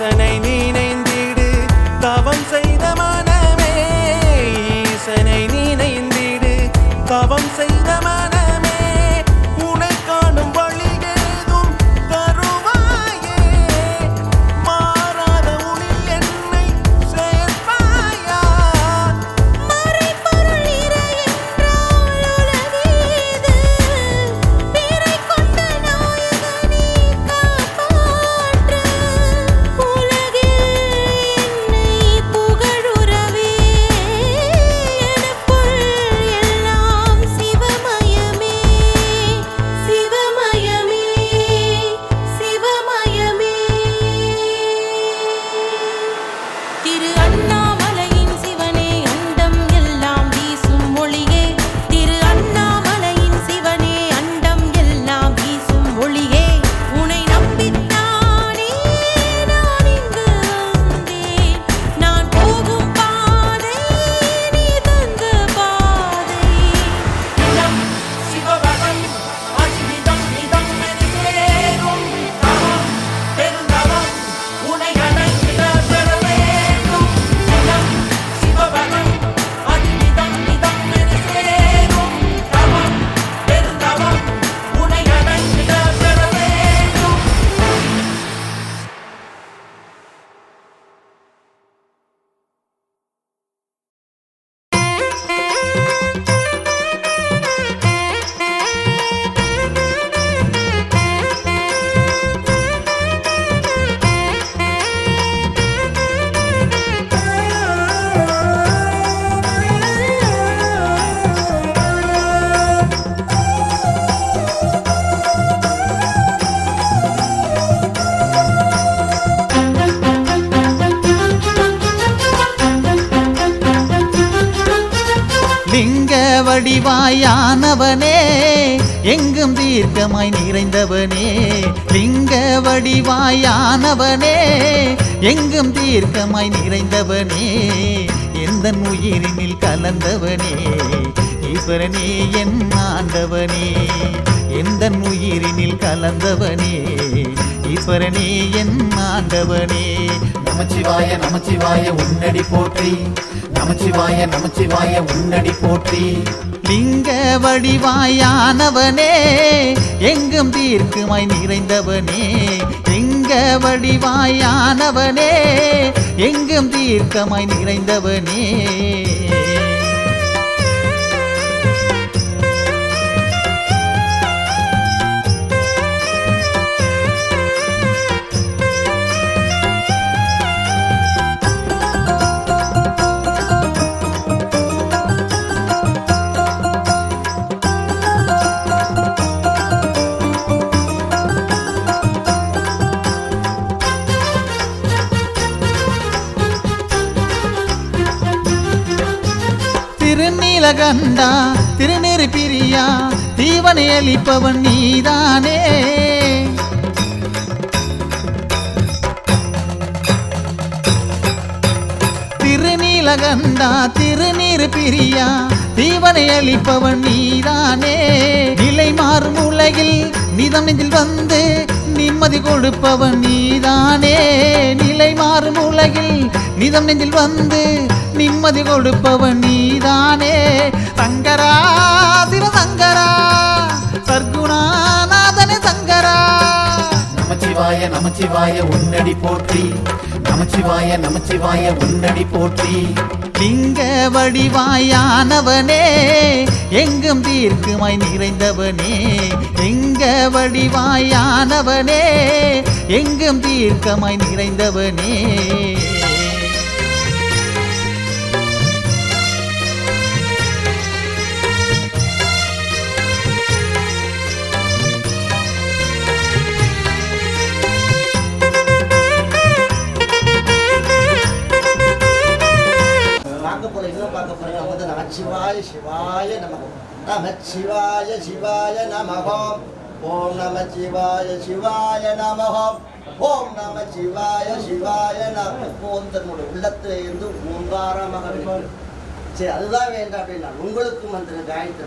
ஈசனை நினைந்திடு தவம் செய்த மனமே, ஈசனை நினைந்திடு தவம் செய்த மனமே, உனை காணும் வழியேதும் தருவாயே, மாறாத உனில் என்னை சேர்ப்பாயா. மறைபொருள் இறை என்றால் உலகேது, பிறை கொண்ட நாயகனே காப்பாற்று, உலகில் என்னை புகழுறவே, எனக்குள் எல்லாம் சிவமயமே, சிவமயமே, சிவமயமே. திரு அண்ணாமலையின் சிவனே அண்டம் எல்லாம் வீசும் ஒளியே, திரு அண்ணாமலையின் சிவனே அண்டம் எல்லாம் வீசும் ஒளியே, உனை நம்பித்தானே நான் இங்கு வந்தேன், நான் போகும் பாதை நீ தந்த பாதை. இளம் சிவபதம் அஜிதம் இதம் மெருகேறும் தவம் பெருந்தவம் உனை அடைந்திட பெற வேண்டும். இளம் சிவபதம் அஜிதம் இதம் மெருகேறும் தவம் பெருந்தவம் உனை அடைந்திட பெற வேண்டும். லிங்க வடிவாயானவனே எங்கும் தீர்க்கமாய் நிறைந்தவனே, லிங்க வடிவாயானவனே எங்கும் தீர்க்கமாய் நிறைந்தவனே, எந்த உயிரினில் கலந்தவனே ஈஸ்வரனே என் ஆண்டவனே, எந்த உயிரினில் கலந்தவனே ஈஸ்வரனே என் ஆண்டவனே. நமச்சிவாய நமச்சிவாய உன்னடி போற்றி, நமச்சிவாய நமச்சிவாய உன்னடி போற்றி. லிங்க வடிவாயானவனே எங்கும் தீர்க்குமாய் நிறைந்தவனே, லிங்க வடிவாயானவனே எங்கும் தீர்க்கமாய் நிறைந்தவனே. திருநீலகண்டா திருநெறி பிரியா தீவனை அளிப்பவன் நீதானே, திருநீலகண்டா திருநீர் பிரியா தீவனை அளிப்பவன் நீதானே, நிலை மாறும் உலகில் நிதம் நெஞ்சில் வந்து நிம்மதி கொடுப்பவன் நீதானே, நிலை மாறும் உலகில் நிதம் நெஞ்சில் வந்து நிம்மதி கொடுப்பவன் நீதானே. சங்கரா சிவசங்கரா சர்க்குணாநாதனே சங்கரா. நமச்சிவாய நமச்சிவாய உன்னடி போற்றி, நமச்சிவாய நமச்சிவாய உன்னடி போற்றி. லிங்க வடிவாயானவனே எங்கும் தீர்க்குமாய் நிறைந்தவனே, லிங்க வடிவாயானவனே எங்கும் தீர்க்கமாய் நிறைந்தவனே. நமச்சிவாய சிவாய நமக, நமச்சிவாய சிவாய நமக, ஓம் நமச்சிவாய சிவாய நமக, ஓம் நமச்சிவாய சிவாய நம. ஓம் தன்னுடைய உள்ளத்துல இருந்து ஓங்காரமாக வேண்டும். சரி, அதுதான் வேண்டாம் அப்படின்னா உங்களுக்கு மந்திர காயத்ரி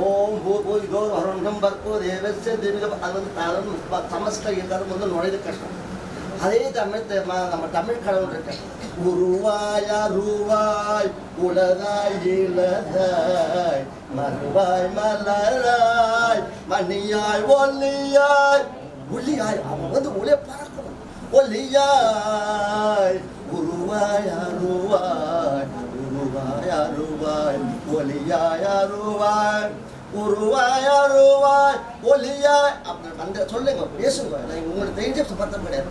ஓம் பூ இதோ வரணம் பர்ப்போ தேவஸ்ய தேவிகம். அது வந்து சமஸ்ட இருந்தாலும் வந்து நுழைது கஷ்டம். அதே தமிழ் நம்ம தமிழ் கடவுள் இருக்கு. உருவாய் அருவாய் உலகாய் இலதாய் மறுவாய் மலராய் மணியாய் ஒல்லியாய் ஒல்லியாய் அவன் வந்து ஒளிய பறக்கணும். ஒல்லியாய் உருவாய் அருவாய் உருவாய் அருவாய் ஒலியாய் அருவாய் உருவாய் அருவாய் ஒலியாய் அப்படி அந்த சொல்லுங்க, பேசுங்க. உங்களுக்கு தெரிஞ்ச பத்தம் கிடையாது.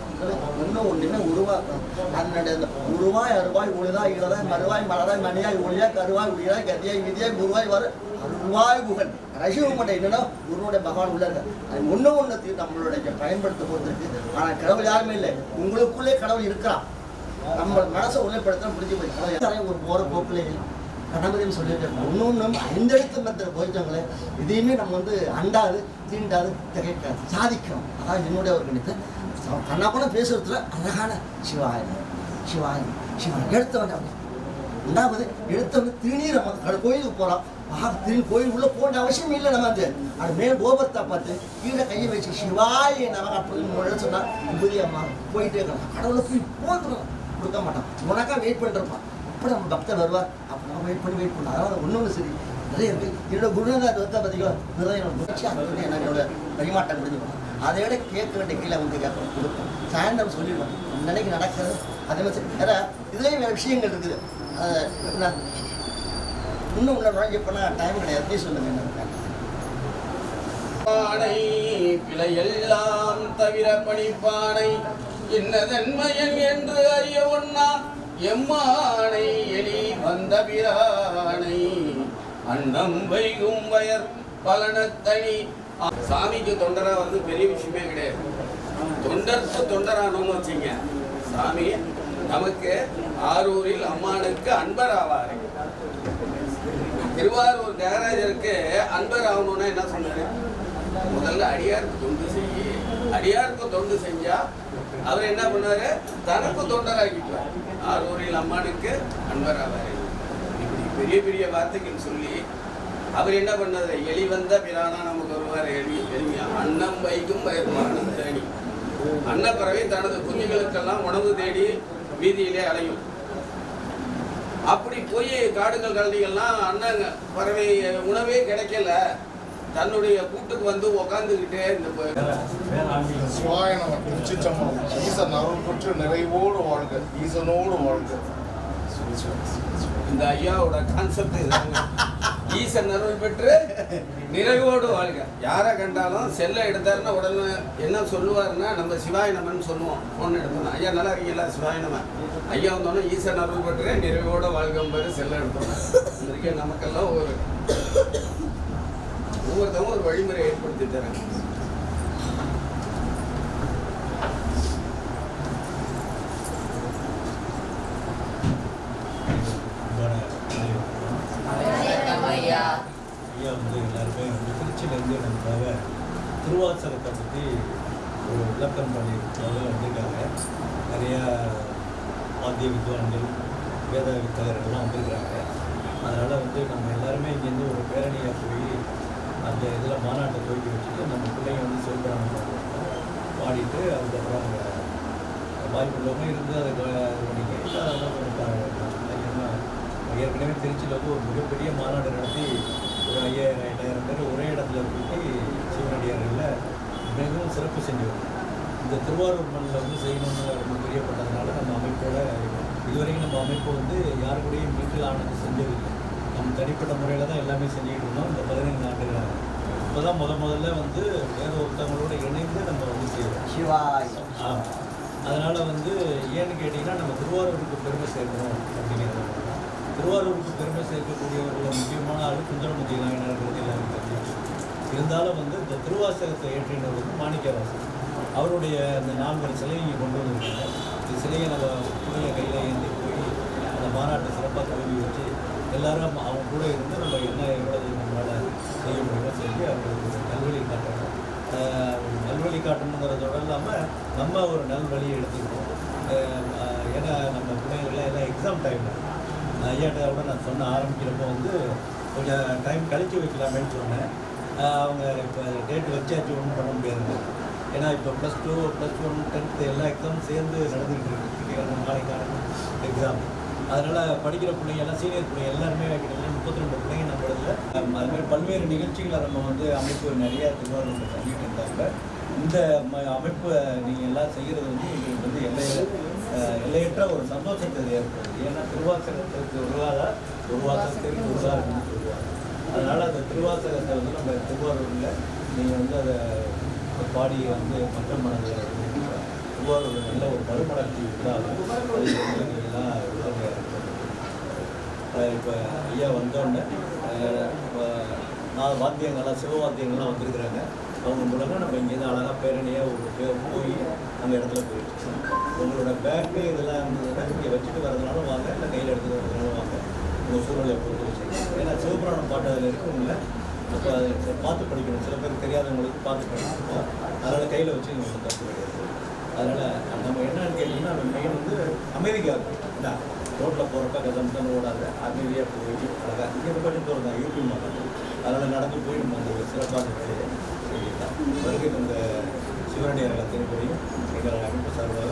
இன்னும் ஒன்றுமே உருவாக்கணும். அதனுடைய அந்த உருவாய் அருவாய் ஒளிதாய் இளதாய் மறுவாய் மலராய் மணியாய் ஒளியாய் கருவாய் உயிராய் கதியாய் விதியாய் குருவாய் வர அருள்வாய் குகன் ரசிவ மட்டும் என்னன்னா குருனுடைய பகவான் உள்ள இருக்கு. அது ஒன்று நம்மளுடைய பயன்படுத்த போகிறதுக்கு. ஆனால் கடவுள் யாருமே இல்லை, உங்களுக்குள்ளே கடவுள் இருக்கிறான். நம்ம மனசை உள்ளப்படுத்த முடிஞ்சு போய் ஒரு போகிற போக்குலே கணபதியும் சொல்லியிருக்கேன். ஒன்றும் 5 எழுத்து மந்திர போயிட்டவங்களே இதையுமே நம்ம வந்து அண்டாது தீண்டாது திகைக்காது சாதிக்கணும். அதான் என்னுடைய ஒரு கணித்து. கண்ணா கூட பேசுறதுல அழகான சிவாயம் சிவாயம் சிவாயம் எடுத்தவன் ரெண்டாவது எடுத்தவன் திருநீரை கோயிலுக்கு போகிறோம். கோயில் உள்ள போன அவசியம் இல்லை. நம்ம அது மேல் கோபத்தை பார்த்து கீழே கையை வச்சு சிவாய நமக்கு அப்படின்னு சொன்னா புதியம்மா போயிட்டே இருக்கலாம். கடவுளை போய் போகணும் கொடுக்க மாட்டான். உனக்கா வெயிட் பண்ணிருப்பான். அப்போ நம்ம பக்தர் வருவார். அப்போ நம்ம வெயிட் பண்ண. அதனால் ஒன்று சரி நிறைய இருக்குது. என்னோட குருநாதர் வந்து பார்த்தீங்கன்னா நிறைய என்னோட பரிமாற்றம் முடிஞ்சு போனோம். அதை விட கேட்க வேண்டிய கீழே வந்து கேட்க கொடுப்போம். சாயந்தரம் சொல்லிடுவோம் நினைக்கு நடக்கிறது. அதே மாதிரி வேற இதுலேயும் வேறு விஷயங்கள் இருக்குது. இன்னும் உள்ள நுழைஞ்சு போனால் டைம் கிடையாது. சொல்லுங்க என்ன பிழையெல்லாம் தவிர பணிப்பானை என்னதன்மையன் என்று அறிய ஒண்ணா எம்மானை எலி வந்த பிரானை அன்னம் வைகும் வயர் பலனத்தனி. சாமிக்கு தொண்டரா வந்து பெரிய விஷயமே கிடையாது. தொண்டருக்கு தொண்டரானோன்னு வச்சுங்க. சாமி நமக்கு ஆரூரில் அம்மானுக்கு அன்பர் ஆவாரு. திருவாரூர் தியாகராஜருக்கு அன்பர் ஆகணும்னா என்ன சொன்னாரு? முதல்ல அடியாருக்கு தொண்டு செய்ய. அடியாருக்கு தொண்டு செஞ்சா அவர் என்ன பண்ணாரு? தனக்கு தொண்டராகிட்டார். ஆரூரில் அம்மானுக்கு அன்பர் ஆவாரு. இப்படி பெரிய பெரிய வார்த்தைகள் சொல்லி அவர் என்ன பண்ணாரு? எலி வந்த பிரானா நமக்கு வருவார். எளிமையா அன்னம் வைக்கும் வயர்மானம் தேடி அன்னப்பறவை தனது குஞ்சுகளுக்கெல்லாம் உணவு தேடி வீதியிலே அலையும். அப்படி போய் காடுகள் கழனிகள்லாம் அண்ணன் பறவை உணவே கிடைக்கல. தன்னுடைய கூட்டுக்கு வந்து உக்காந்துக்கிட்டே இந்த ஈசன் அருள் பெற்று நிறைவோடு வாழ்க, ஈசனோடு வாழ்க. இந்த ஐயாவோட கான்செப்ட் இதாங்க. ஈசன் அருள் பெற்று நிறைவோடு வாழ்க. யாரை கண்டாலும் செல்லை எடுத்தாருன்னா உடனே என்ன சொல்லுவாருன்னா நம்ம சிவாய நமன்னு சொல்லுவோம். ஃபோன் எடுத்தோம், ஐயா நல்லா இருக்கீங்களா? சிவாய நம. ஐயா வந்தோன்னா ஈசன் அருள் பெற்று நிறைவோடு வாழ்க்கை செல்லை எடுத்தோம். இருக்கே நமக்கெல்லாம் ஒவ்வொருத்தவங்க ஒரு வழிமுறை ஏற்படுத்தி தராங்க. ஐயா வந்து எல்லாருமே திருச்சியிலேருந்து நமக்காக திருவாசகத்தை பற்றி ஒரு விளக்கம் பண்ணியிருக்காங்க வந்திருக்காங்க. நிறையா வாத்திய வித்வான்கள் வேத வித்தகர்கள்லாம் வந்திருக்கிறாங்க. அதனால் வந்து நம்ம எல்லாருமே இங்கேருந்து ஒரு பேரணியாக போய் அந்த இதில் மாநாட்டை துவக்கி வச்சுட்டு நம்ம பிள்ளைங்க வந்து சிவபிராமணம் பாடிட்டு அதுக்கப்புறம் அவங்க வாய்ப்புள்ளவங்க இருந்து அதை பண்ணிக்க. ஏன்னா ஏற்கனவே திருச்சியில் வந்து ஒரு மிகப்பெரிய மாநாடு நடத்தி ஒரு 5000-8000 பேர் ஒரே இடத்துல கூட்டி சிவனடியார்களில் மிகவும் சிறப்பு செஞ்சோம். இந்த திருவாரூர் மண்ணில் வந்து செய்யணும்னு ரொம்ப பிரியப்பட்டதுனால நம்ம அமைப்போட இதுவரைக்கும் நம்ம அமைப்பு வந்து யாரு கூடயும் மீட்டில் ஆனது செஞ்சதில்லை. நம்ம தனிப்பட்ட முறையில் தான் எல்லாமே செஞ்சுக்கிட்டு இருந்தோம். இந்த 15 ஆண்டுகள் இப்போ தான் முதல்ல வந்து வேறு ஒருத்தவங்களோட இணைந்து நம்ம வந்து செய்வோம். சிவாய். அதனால் வந்து ஏன்னு கேட்டிங்கன்னா நம்ம திருவாரூருக்கு பெருமை சேர்க்கணும் அப்படிங்கிறது. திருவாரூருக்கு பெருமை சேர்க்கக்கூடியவர்கள் முக்கியமான ஆள் குஞ்சரமுதி நாயனர்கள் எல்லாரும் தெரிஞ்சு. இருந்தாலும் வந்து இந்த திருவாசகத்தை ஏற்றினவர் வந்து மாணிக்கவாசகர். அவருடைய அந்த 4 சிலையை இங்கே கொண்டு வந்திருக்காங்க. இந்த சிலையை நம்ம புதிய கையில் ஏந்தி போய் அந்த மாநாட்டை சிறப்பாக துவங்கி வச்சு எல்லாரும் அவங்க கூட இருந்து நம்ம என்ன எவ்வளவு நம்மளால் செய்ய முடியுமோ செஞ்சு அவங்களுக்கு நல்வழி காட்டணும். நல்வழி காட்டணுங்கிறதோடு இல்லாமல் நம்ம ஒரு நல்வழியை எடுத்துக்கிட்டோம். ஏன்னா நம்ம பிள்ளைங்கள்லாம் எல்லாம் எக்ஸாம் டைமில் ஐயாட்ட கூட நான் சொன்ன ஆரம்பிக்கிறப்போ வந்து கொஞ்சம் டைம் கழித்து வைக்கலாமேன்னு சொன்னேன். அவங்க இப்போ டேட் வச்சாச்சு ஒன்றும் பண்ண முடியாது. ஏன்னா இப்போ +2 +1 10th எல்லா எக்ஸாமும் சேர்ந்து நடந்துக்கிட்டு இருக்கு நாளைக்கான எக்ஸாம். அதனால் படிக்கிற பிள்ளைங்க எல்லாம் சீனியர் பிள்ளைங்க எல்லாருமே கிட்டத்தட்ட 32 பிள்ளைங்க நம்மளதில் அதுமாதிரி பல்வேறு நிகழ்ச்சிகளை நம்ம வந்து அமைப்பு நிறையா திருவாரூரில் பண்ணிட்டு இருந்தாங்க. இந்த அமைப்பை நீங்கள் எல்லாம் செய்கிறது வந்து எங்களுக்கு வந்து எல்லையற்ற ஒரு சந்தோஷத்தை ஏற்படுது. ஏன்னா திருவாசகத்திற்கு உருவாதா திருவாசகத்திற்கு உருவாதுன்னு சொல்லுவாங்க. அதனால் அந்த திருவாசகத்தை வந்து நம்ம திருவாரூரில் நீங்கள் வந்து அதை பாடி வந்து மக்கள் மனதில் திருவாரூர் நல்ல ஒரு மறுமலர்ச்சி இருந்தாலும் எல்லாம் உதவியாக இருக்கும். இப்போ ஐயா வந்தோடனே நான் வாத்தியங்கள்லாம் சிவவாத்தியங்கள்லாம் வந்திருக்கிறாங்க. அவங்க மூலமாக நம்ம இங்கேருந்து அழகாக பேரணியாக போய் அந்த இடத்துல போயிடுச்சு. உங்களோட பேக்கு இதெல்லாம் இருந்ததுன்னா இங்கே வச்சுட்டு வரதுனால வாங்க, இல்லை கையில் எடுத்துகிட்டு வரதுனால வாங்க. உங்கள் சூழ்நிலையை பொறுத்து வச்சு ஏன்னா சிவபுராணம் பாட்டு அதில் இருக்குங்கள, அப்போ அதை பார்த்து படிக்கணும். சில பேர் தெரியாதவங்களுக்கு பார்த்து படிக்கணும். அதனால் கையில் வச்சு இங்கே தப்பு கிடையாது. அதனால் நம்ம என்னன்னு கேட்டிங்கன்னா நம்ம மெயின் வந்து அமைதிக்காக என்ன ரோட்டில் போகிறப்ப கதம் ஓடாத அமைதியாக போய் அழகாக இங்கே கொஞ்சம் தூரம் தான் யூபி மாதம். அதனால் நடந்து போய் நம்ம அந்த சிறப்பாக வேலையை செய்யலாம். வருகை இந்த சிவனடியார்கள் திருப்பதியும் எங்கள் அமைப்பு சார்பாக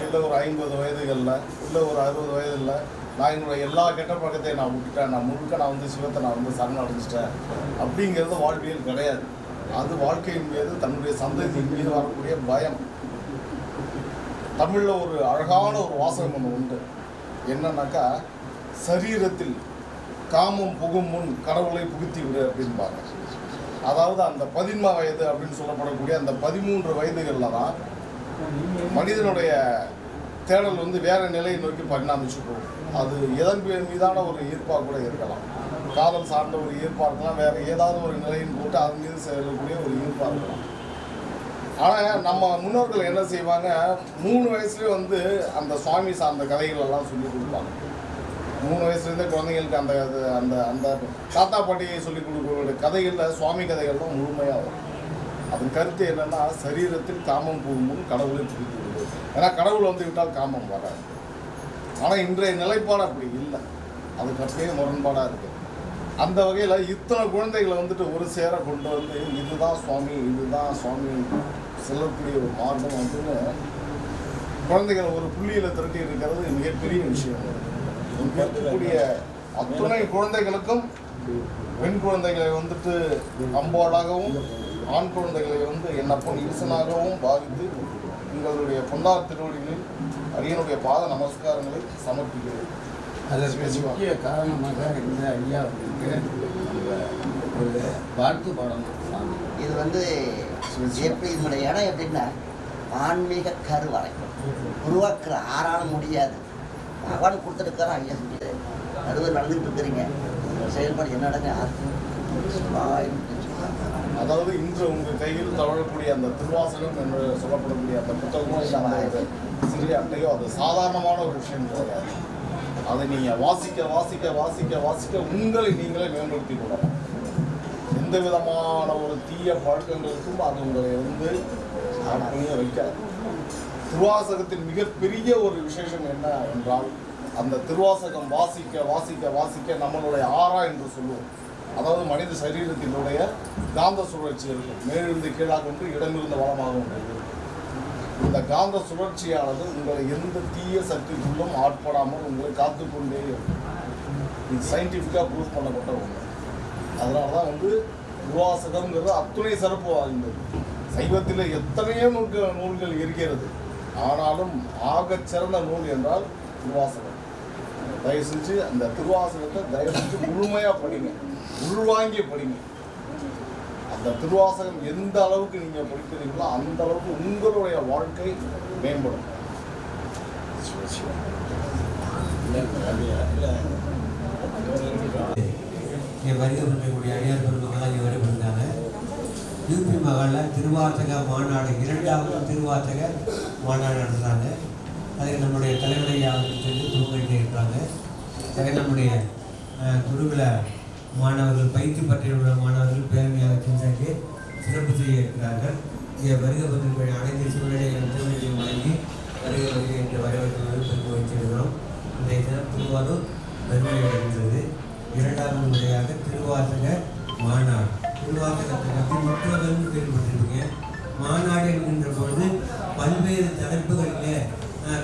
இல்லை ஒரு 50 வயதுகளில் இல்லை ஒரு 60 வயதில் நான் என்னுடைய எல்லா கெட்ட பழக்கத்தையும் நான் விட்டுட்டேன், நான் வந்து சிவத்தை நான் வந்து சரணடைஞ்சிட்டேன் அப்படிங்கிறது வாழ்வியல் கிடையாது. அது வாழ்க்கையின் மீது தன்னுடைய சந்ததியின் மீது வரக்கூடிய பயம். தமிழில் ஒரு அழகான ஒரு வாசகம் ஒன்று உண்டு. என்னன்னாக்கா, சரீரத்தில் காமம் புகும் முன் கடவுளை புகுத்தி விடு அப்படின்பாங்க. அதாவது அந்த 13 வயது அப்படின்னு சொல்லப்படக்கூடிய அந்த 13 வயதுகளில் தான் மனிதனுடைய தேடல் வந்து வேற நிலையை நோக்கி பரிணாமிச்சு போகும். அது எதன் மீதான ஒரு ஈர்ப்பாக கூட இருக்கலாம், காதல் சார்ந்த ஒரு ஈர்ப்பாக இருக்கலாம், வேற ஏதாவது ஒரு நிலையின் போட்டு அதன் மீது செல்லக்கூடிய ஒரு ஈர்ப்பாக இருக்கலாம். ஆனால் நம்ம முன்னோர்கள் என்ன செய்வாங்க, 3 வயசுலேயே வந்து அந்த சுவாமி சார்ந்த கதைகள் எல்லாம் சொல்லி கொடுப்பாங்க. 3 வயசுலேருந்தே குழந்தைங்களுக்கு அந்த அந்த அந்த தாத்தா பாட்டியை சொல்லிக் கொடுக்கக்கூடிய கதைகளில் சுவாமி கதைகள் தான் முழுமையாக வரும். அதன் கருத்து என்னென்னா, சரீரத்தில் காமம் போகும்போது கடவுளை பிடித்து விடுவது. ஏன்னா கடவுள் வந்து விட்டால் காமம் வராது. ஆனால் இன்றைய நிலைப்பாடு அப்படி இல்லை, அதுக்கு அப்படியே முரண்பாடாக இருக்குது. அந்த வகையில் இத்தனை குழந்தைகளை வந்துட்டு ஒரு சேர கொண்டு வந்து இதுதான் சுவாமி செல்லக்கூடிய ஒரு மார்க்கம் அப்படின்னு குழந்தைகள் ஒரு புள்ளியில் திரட்டி இருக்கிறது மிகப்பெரிய விஷயம். இருக்கக்கூடிய அத்துணை குழந்தைகளுக்கும் பெண் குழந்தைகளை வந்துட்டு அம்பாளாகவும் ஆண் குழந்தைகளை வந்து என்னப்பன் ஈசனாகவும் பாவித்து உங்களுடைய பொன்னார் திருவடிகளில் அரியனுடைய பாத நமஸ்காரங்களை சமர்ப்பிக்கிறேன். அதற்கு முக்கிய காரணமாக இந்த ஐயா ஒரு வாழ்த்து பாடம். இது வந்து எப்படி இதனுடைய இடம் எப்படின்னா, ஆன்மீக கருவறை உருவாக்குற ஆறாலும் முடியாது. பகவான் கொடுத்துருக்காரன், ஐயா செஞ்சது நடுவில் நடந்துகிட்டு இருக்கிறீங்க. செயல்பாடு என்னடங்க அதாவது இன்று உங்கள் கையில் தவழக்கூடிய அந்த திருவாசகம் என்று சொல்லப்படக்கூடிய அந்த புத்தகமோ சிறிய அட்டையோ அது சாதாரணமான ஒரு விஷயம் கிடையாது. அதை நீங்கள் வாசிக்க உங்களை நீங்களே மேம்படுத்திக் கொள்ளலாம். எந்த விதமான ஒரு தீய பழக்கங்களுக்கும் அது உங்களை வந்து அப்படியே வைக்காது. திருவாசகத்தின் மிகப்பெரிய ஒரு விசேஷம் என்ன என்றால், அந்த திருவாசகம் வாசிக்க நம்மளுடைய ஆறா என்று சொல்லுவோம். அதாவது மனித சரீரத்தினுடைய காந்த சுழற்சி இருக்கும். மேலிருந்து கீழாக ஒன்று, இடமிருந்து வளமாக ஒன்று. இந்த காந்த சுழற்சியானது உங்களை எந்த தீய சக்திக்குள்ளும் ஆட்படாமல் உங்களை காத்துக்கொண்டே இருக்கும். இது சயின்டிஃபிக்காக ப்ரூவ் பண்ணப்பட்ட ஒன்று. அதனால தான் வந்து திருவாசகம்ங்கிறது அத்துணை சிறப்பு வாய்ந்தது. சைவத்தில் எத்தனையோ நூல்கள் இருக்கிறது, ஆனாலும் ஆகச்சிறந்த நூல் என்றால் திருவாசகம். தயவு செஞ்சு அந்த திருவாசகத்தை தயவு செஞ்சு முழுமையாக படிங்க, உள்வாங்கி படிங்க. அந்த திருவாசகம் எந்த அளவுக்கு நீங்கள் படிக்கிறீங்களோ அந்த அளவுக்கு உங்களுடைய வாழ்க்கை மேம்படும். இங்கே வருகை பண்ணக்கூடிய அடியார் பெருமக்கள்லாம் இங்கே வருகிறாங்க. யூபி மகளில் திருவாசக மாநாடு 2வது திருவாசக மாநாடு நடத்துகிறாங்க. அதுக்கு நம்முடைய தலைவரையா சென்று துவங்கிட்டு இருக்காங்க. அதுக்கு நம்முடைய குருகுல மாணவர்கள், பயிற்சி பற்றியுள்ள மாணவர்கள் பேரணியாக சென்று சிறப்பு செய்ய இருக்கிறார்கள். இங்கே வருகை வந்திருக்கிற அனைத்து சூழ்நிலைகளும் திருமணத்தை வழங்கி வருகை என்று வரவேற்பு பெருமை வைத்திருக்கிறோம். இன்றைய தினம் திருவாரூர் பெருமையடைகின்றது. 2வது முறையாக திருவாசக மாநாடு. திருவாசகத்தை பற்றி முற்றுவதற்கு கேள்விப்பட்டிருக்கீங்க. மாநாடு என்கின்ற பொழுது பல்வேறு தலைப்புகளிலே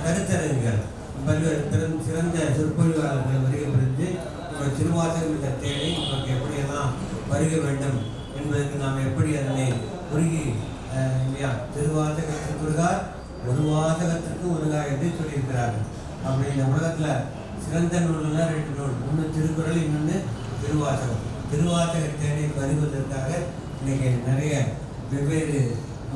கருத்தரங்குகள், பல்வேறு சிறந்த சொற்பொழிவாளர்கள் வருகை புரிந்து நம்ம திருவாசகம் என்ற தேவை நமக்கு எப்படியெல்லாம் வருக வேண்டும் என்பதற்கு நாம் எப்படி அதனை உருகி இல்லையா, திருவாசகத்திற்கு உருகார் ஒரு வாசகத்திற்கு உருகா என்று சொல்லியிருக்கிறார்கள். அப்படி இந்த உலகத்தில் சிறந்த நூல்னா 2 நூல், ஒன்று திருக்குறள், இன்னொன்று திருவாசகம். திருவாசகத்தை வருவதற்காக இன்னைக்கு நிறைய வெவ்வேறு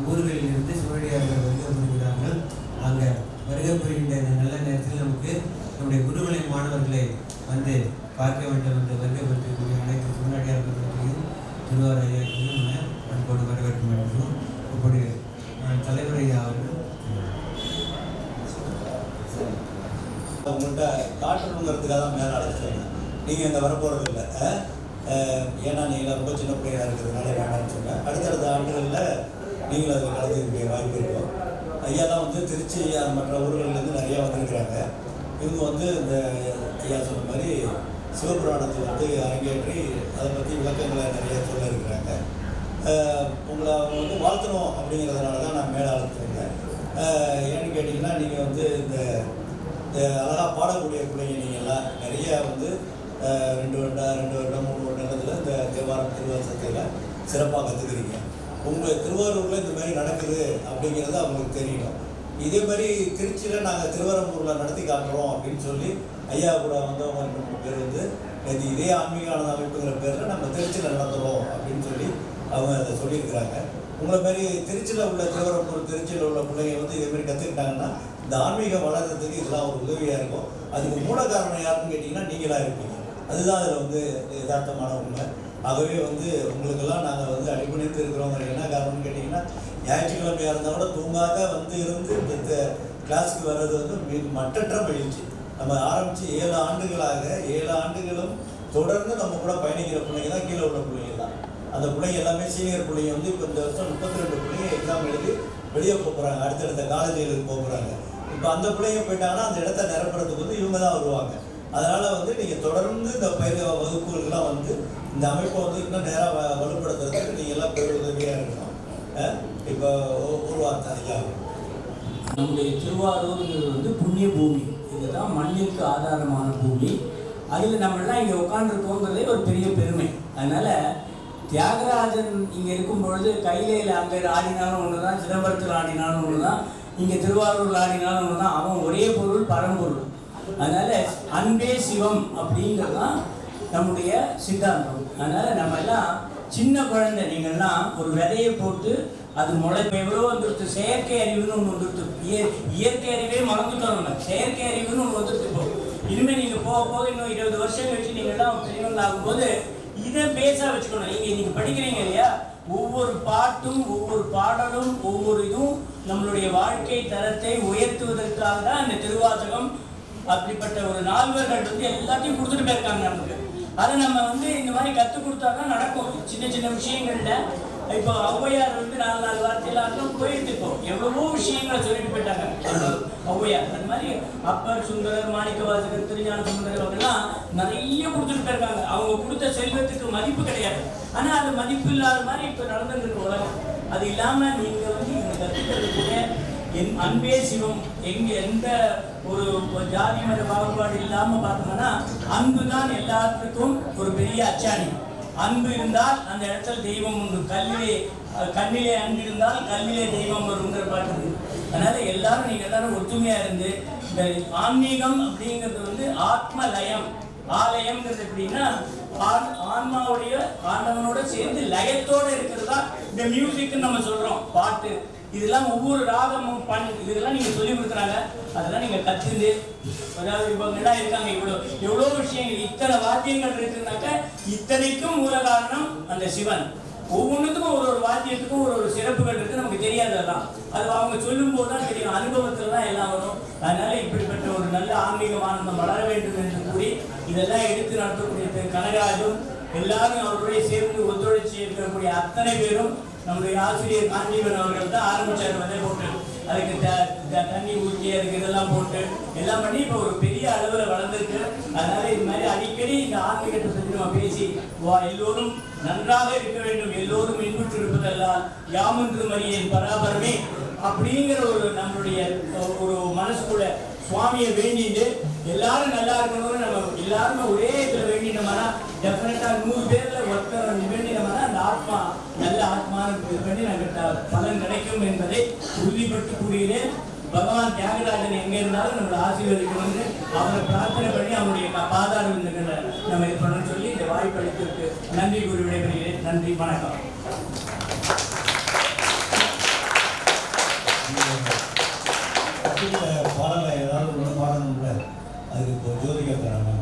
ஊர்களில் இருந்து சிவனடியார்கள் வருகை புரிகிறார்கள். அங்கே வருகை புரிகின்ற இந்த நல்ல நேரத்தில் நமக்கு நம்முடைய குருகுலை மாணவர்களை வந்து பார்க்க வேண்டும் என்று வருகை பெற்றிருக்கக்கூடிய அனைத்து சிவனடியார்களுக்கும் திருவாரூர் ஐயாவுக்கும் அன்போடு வரவேற்க வேண்டும். இப்படி தலைவர் ஐயா அவர்கள் உங்கள்கிட்ட காட்டணுங்கிறதுக்காக தான் மேலே அழைச்சிருங்க. நீங்கள் இங்கே வரப்போகிறது இல்லை, ஏன்னா நீங்கள் ரொம்ப சின்ன பிள்ளையாக இருக்கிறதுனால வேண்டாம்னு சொன்னேன். அடுத்தடுத்த ஆண்டுகளில் நீங்களும் அதில் கலந்துக்கூடிய வாய்ப்பு இருக்கும். ஐயா தான் வந்து திருச்சி மற்ற ஊர்கள்லேருந்து நிறையா வந்திருக்கிறாங்க. இவங்க வந்து இந்த ஐயா சொன்ன மாதிரி சிவபுராணத்தை வந்து அரங்கேற்றி அதை பற்றி விளக்கங்களை நிறைய சொல்ல இருக்கிறாங்க. உங்களை அவங்க வந்து வாழ்த்தணும் அப்படிங்கிறதுனால தான் நான் மேலே அழைச்சிருந்தேன். ஏன்னு கேட்டிங்கன்னா நீங்கள் வந்து இந்த அழகாக பாடக்கூடிய பிள்ளைங்க நீங்கள்லாம் நிறைய வந்து 2 வருடம் 3 வருடத்தில் இந்த திருவாசகத்தில் சிறப்பாக கற்றுக்கிறீங்க. உங்கள் திருவாரூரில் இந்த மாதிரி நடக்குது அப்படிங்கிறது அவங்களுக்கு தெரியணும். இதே மாதிரி திருச்சியில் நாங்கள் திருவரம்பூரில் நடத்தி காட்டுறோம் அப்படின்னு சொல்லி ஐயா கூட வந்தவங்க 2-3 பேர் வந்து நேற்று இதே ஆன்மீகானந்த அமைப்புங்கிற பேரில் நம்ம திருச்சியில் நடத்துகிறோம் அப்படின்னு சொல்லி அவங்க அதை சொல்லியிருக்கிறாங்க. உங்களை மாதிரி திருச்சியில் உள்ள திருச்சியில் உள்ள பிள்ளைங்க வந்து இதேமாதிரி கற்றுக்கிட்டாங்கன்னா இந்த ஆன்மீகம் வளர்கிறதுக்கு இதெல்லாம் ஒரு உதவியாக இருக்கும். அதுக்கு மூல காரணம் யாருன்னு கேட்டிங்கன்னா நீங்களாக இருப்பீங்க. அதுதான் அதில் வந்து யதார்த்தமான உண்மை. ஆகவே வந்து உங்களுக்கெல்லாம் நாங்கள் வந்து அடிபணித்து இருக்கிறோங்கிற என்ன காரணம்னு கேட்டிங்கன்னா ஞாயிற்றுக்கிழமையாக இருந்தால் கூட தூங்காத வந்து இருந்து இந்த கிளாஸுக்கு வர்றது வந்து மற்றற்ற மகிழ்ச்சி. நம்ம ஆரம்பித்து 7 ஆண்டுகளாக 7 ஆண்டுகளும் தொடர்ந்து நம்ம கூட பயணிக்கிற பிள்ளைங்க தான் கீழே உள்ள பிள்ளைங்க தான். அந்த பிள்ளைங்க எல்லாமே சீனியர் பிள்ளைங்க வந்து இப்போ இந்த வருஷம் 32 பிள்ளைங்க எக்ஸாம் எழுதி வெளியே போகிறாங்க, அடுத்தடுத்த காலேஜுகளுக்கு போகிறாங்க. இப்போ அந்த பிள்ளைங்க போயிட்டாங்கன்னா அந்த இடத்த நிரப்புறதுக்கு வந்து இவங்க தான் வருவாங்க. அதனால் வந்து நீங்கள் தொடர்ந்து இந்த வகுப்புகளுக்கெல்லாம் வந்து இந்த அமைப்பை வந்து இன்னும் நேராக வலுப்படுத்துறதுக்கு நீங்கள் எல்லாம் பெரிய உதவியாக இருக்கணும். இப்போ ஒரு வார்த்தை ஐயா, நம்முடைய திருவாரூர்ங்கிறது வந்து புண்ணிய பூமி. இதுதான் மண்ணிற்கு ஆதாரமான பூமி. அதில் நம்மளாம் இங்கே உட்காந்துருக்கோங்கிறதே ஒரு பெரிய பெருமை. அதனால் தியாகராஜன் இங்கே இருக்கும் பொழுது கைலையில் அங்கே ஆடினாலும் ஒன்று தான், சிதம்பரத்தில் ஆடினாலும் ஒன்று தான், இங்கே திருவாரூரில் ஆடினாலும் ஒன்று தான். அவன் ஒரே பொருள், பரம்பொருள். அதனால் அன்பே சிவம் அப்படிங்கிறது தான் நம்முடைய சித்தாந்தம். அதனால் நம்ம எல்லாம் சின்ன குழந்தை, நீங்கள்லாம் ஒரு விதையை போட்டு அது முளைப்பு எவ்வளோ வந்துடுத்து. செயற்கை அறிவுன்னு ஒன்று வந்துடுத்து. இயற்கை அறிவே மறந்துட்டோம். நம்ம செயற்கை அறிவுன்னு ஒன்று வந்துடுத்து. இப்போ இனிமேல் நீங்கள் போக போக இன்னும் 20 வருஷம் கழிச்சு நீங்கள்லாம் பெரியவங்க ஆகும்போது இதை பேச வச்சுக்கணும். நீங்கள் படிக்கிறீங்க இல்லையா, ஒவ்வொரு பாட்டும் ஒவ்வொரு பாடலும் ஒவ்வொரு இதுவும் நம்மளுடைய வாழ்க்கை தரத்தை உயர்த்துவதற்காக தான் இந்த திருவாசகம். அப்படிப்பட்ட ஒரு நால்வர்கள் வந்து எல்லாத்தையும் கொடுத்துட்டு போயிருக்காங்க நமக்கு. அதை நம்ம வந்து இந்த மாதிரி கற்றுக் கொடுத்தா தான் நடக்கும். சின்ன சின்ன விஷயங்கள்ல இப்போ ஔவையார் வந்து 4 வார்த்தையில் அர்த்தம் போயிட்டு இப்போ எவ்வளவோ விஷயங்களை சொல்லிட்டு போயிட்டாங்க ஔவையார். அது மாதிரி அப்பர், சுந்தரர், மாணிக்கவாசகர், திருஞான சுந்தரர் அவங்கெல்லாம் நிறைய கொடுத்துட்டு போயிருக்காங்க. அவங்க கொடுத்த செல்வத்துக்கு மதிப்பு கிடையாது. ஆனால் அது மதிப்பு இல்லாத மாதிரி இப்போ நடந்துருக்கு உலகம். அது இல்லாமல் நீங்கள் வந்து இவங்க கற்றுக்கிறதுக்குள்ள அன்பே சிவம், எந்த ஒரு ஜாதி மத பாகுபாடு இல்லாமல் பார்த்தோம்னா அன்பு தான் எல்லாத்துக்கும் ஒரு பெரிய அச்சாணி. அன்பு இருந்தால் அந்த இடத்துல தெய்வம் உண்டு. கண்ணிலே அன்பு இருந்தால் கல்விலே தெய்வம் வருங்கிற பாட்டு. அதனால எல்லாரும் நீங்க எல்லாரும் ஒற்றுமையா இருந்து இந்த ஆன்மீகம் அப்படிங்கிறது வந்து ஆத்ம லயம். ஆலயம்ங்கிறது எப்படின்னா ஆன்மாவுடைய ஆண்டவனோட சேர்ந்து லயத்தோட இருக்கிறது தான் இந்த மியூசிக்னு நம்ம சொல்றோம். பாட்டு இதெல்லாம் ஒவ்வொரு ராகமும் இதெல்லாம் நீங்க சொல்லி கொடுக்குறாங்க. அதெல்லாம் நீங்க கத்துந்து, அதாவது இவங்கெல்லாம் இருக்காங்க, எவ்வளோ விஷயங்கள், இத்தனை வாத்தியங்கள் இருக்குனாக்க இத்தனைக்கும் மூல காரணம் அந்த சிவன். ஒவ்வொன்றுத்துக்கும் ஒரு வாத்தியத்துக்கும் ஒரு சிறப்புகள் இருக்கு, நமக்கு தெரியாததான். அது அவங்க சொல்லும் போது தான் தெரியும், அனுபவத்தில் தான் எல்லாம் வரும். அதனால இப்படிப்பட்ட ஒரு நல்ல ஆன்மீக ஆனந்தம் வளர வேண்டும் என்று கூறி இதெல்லாம் எடுத்து நடத்தக்கூடிய கனகராஜும் எல்லாரும் அவருடைய சேர்ந்து ஒத்துழைச்சி இருக்கக்கூடிய அத்தனை பேரும் நம்முடைய ஆசிரியர் காஞ்சிபன் அவர்கள் தான் ஆரம்பிச்சார். விதை போட்டு அதுக்கு தண்ணி ஊற்றி அதுக்கு இதெல்லாம் போட்டு எல்லாம் பண்ணி இப்போ ஒரு பெரிய அளவில் வளர்ந்துருக்கு. அதனால இது மாதிரி அடிக்கடி இந்த ஆன்மீகத்தை பற்றி நம்ம பேசி எல்லோரும் நன்றாக இருக்க வேண்டும், எல்லோரும் இன்புற்று இருப்பதெல்லாம் யாமொன்று மரியன் பராபரமே அப்படிங்கிற ஒரு நம்மளுடைய ஒரு மனசுக்குள்ள சுவாமியை வேண்டிட்டு எல்லாரும் நல்லா இருக்கணும்னு நம்ம எல்லாருமே ஒரே இதில் வேண்டினோம்னா டெஃபினட்டா 100 பேர்ல ஒருத்தர் வேண்டினோம்னா அந்த ஆத்மா நல்ல ஆத்மான்னு பண்ணி நாங்கள் பலன் கிடைக்கும் என்பதை உறுதிப்பட்டு கூறுகிறேன். பகவான் தியாகராஜன் எங்க இருந்தாலும் நம்மளை ஆசீர்வதிக்கணும்னு அவரை பிரார்த்தனை பண்ணி அவருடைய பாதார விருந்துகளை நம்ம இது பண்ணணும்னு சொல்லி இந்த வாய்ப்பு அளித்திருக்கு நன்றி கூறி விடைபெறுகிறேன். நன்றி, வணக்கம். பாடலை ஏதாவது ஒன்று பாடணும்ல, அதுக்கு இப்போ ஜோதிகா தராங்க.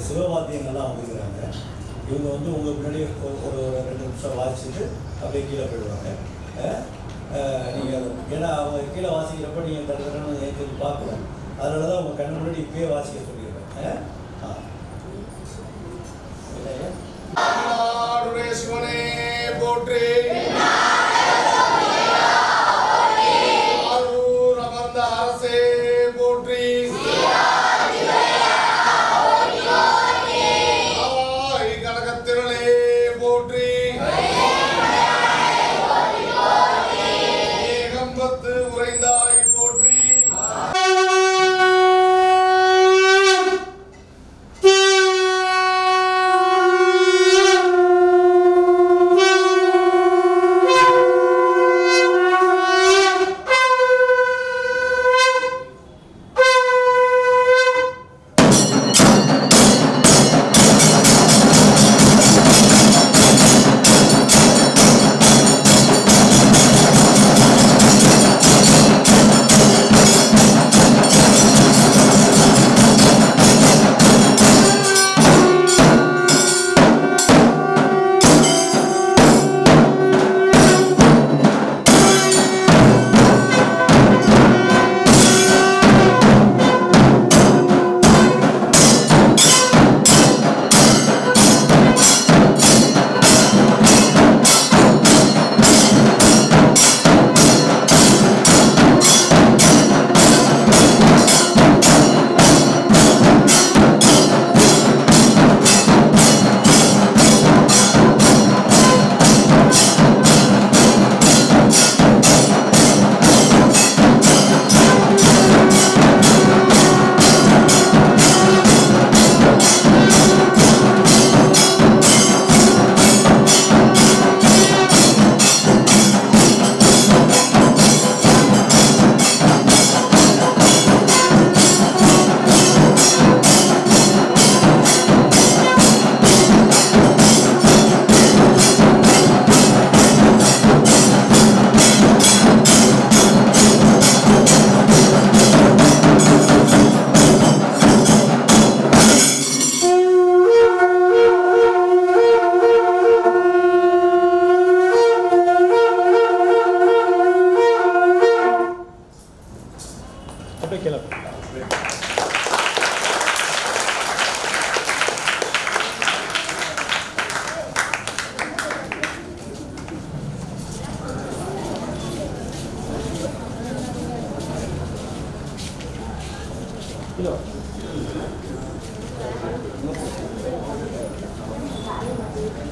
சிவவாத்தியங்கள்லாம் வந்துக்கிறாங்க. இவங்க வந்து உங்கள் முன்னாடி ஒரு 2 நிமிஷம் வாசிச்சுட்டு அப்படியே கீழே போயிடுவாங்க. நீங்கள் ஏன்னா அவங்க கீழே வாசிக்கிறப்ப நீங்கள் தடுக்கணும்னு ஏற்றி பார்க்கணும். அதனால தான் உங்கள் கண்ணு முன்னாடி இப்பயே வாசிக்க சொல்லிடுறேன். சிவனே போற்றி, அமர்ந்த அரசே போற்றி, கனகத்திரளே போற்றி, ஏகம்பத்து உறைந்தாய் போற்றி.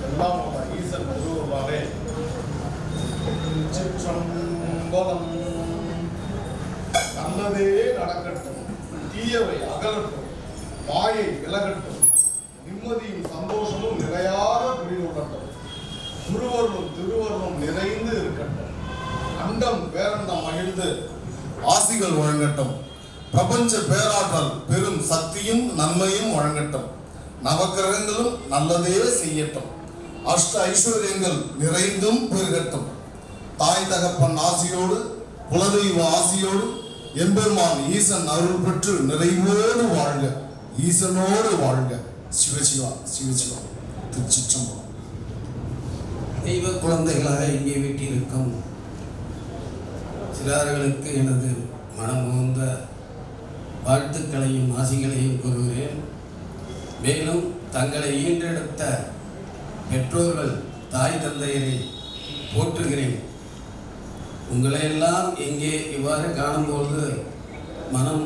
எல்லாம் உள்ள ஈசன் திருவுருளாலே சிற்றம்பலம். நல்லதே நடக்கட்டும், தீயவை அகலட்டும், மாயை விலகட்டும், நிம்மதியும் சந்தோஷமும் நிலையாக குடிகொள்ளட்டும், குருவர்களும் திருவர்களும் நிறைந்து இருக்கட்டும், அண்டம் பேரண்டம் மகிழ்ந்து ஆசிகள் வழங்கட்டும், பிரபஞ்ச பேராற்றல் பெரும் சக்தியும் நன்மையும் வழங்கட்டும், நவக்கிரகங்களும் நல்லதே செய்யட்டும், அஷ்ட ஐஸ்வர்யங்கள் நிறைந்தும் பெருகட்டும், தாய் தகப்பன் ஆசியோடு குலதெய்வ ஆசியோடு எம்பெருமான் ஈசன் அருள் பெற்று நிறைவோடு வாழ்க, ஈசனோடு வாழ்க. சிவசிவா சிவசிவா. திருச்சிற்றம்பலம். தெய்வ குழந்தைகளாக இங்கே வீட்டிருக்கும் சிறார்களுக்கு எனது மனமுகந்த வாழ்த்துக்களையும் ஆசிகளையும் கூறுகிறேன். மேலும் தங்களை ஈன்றெடுத்த பெற்றோர்கள் தாய் தந்தையரை போற்றுகிறேன். உங்களையெல்லாம் இங்கே இவ்வாறு காணும்போது மனம்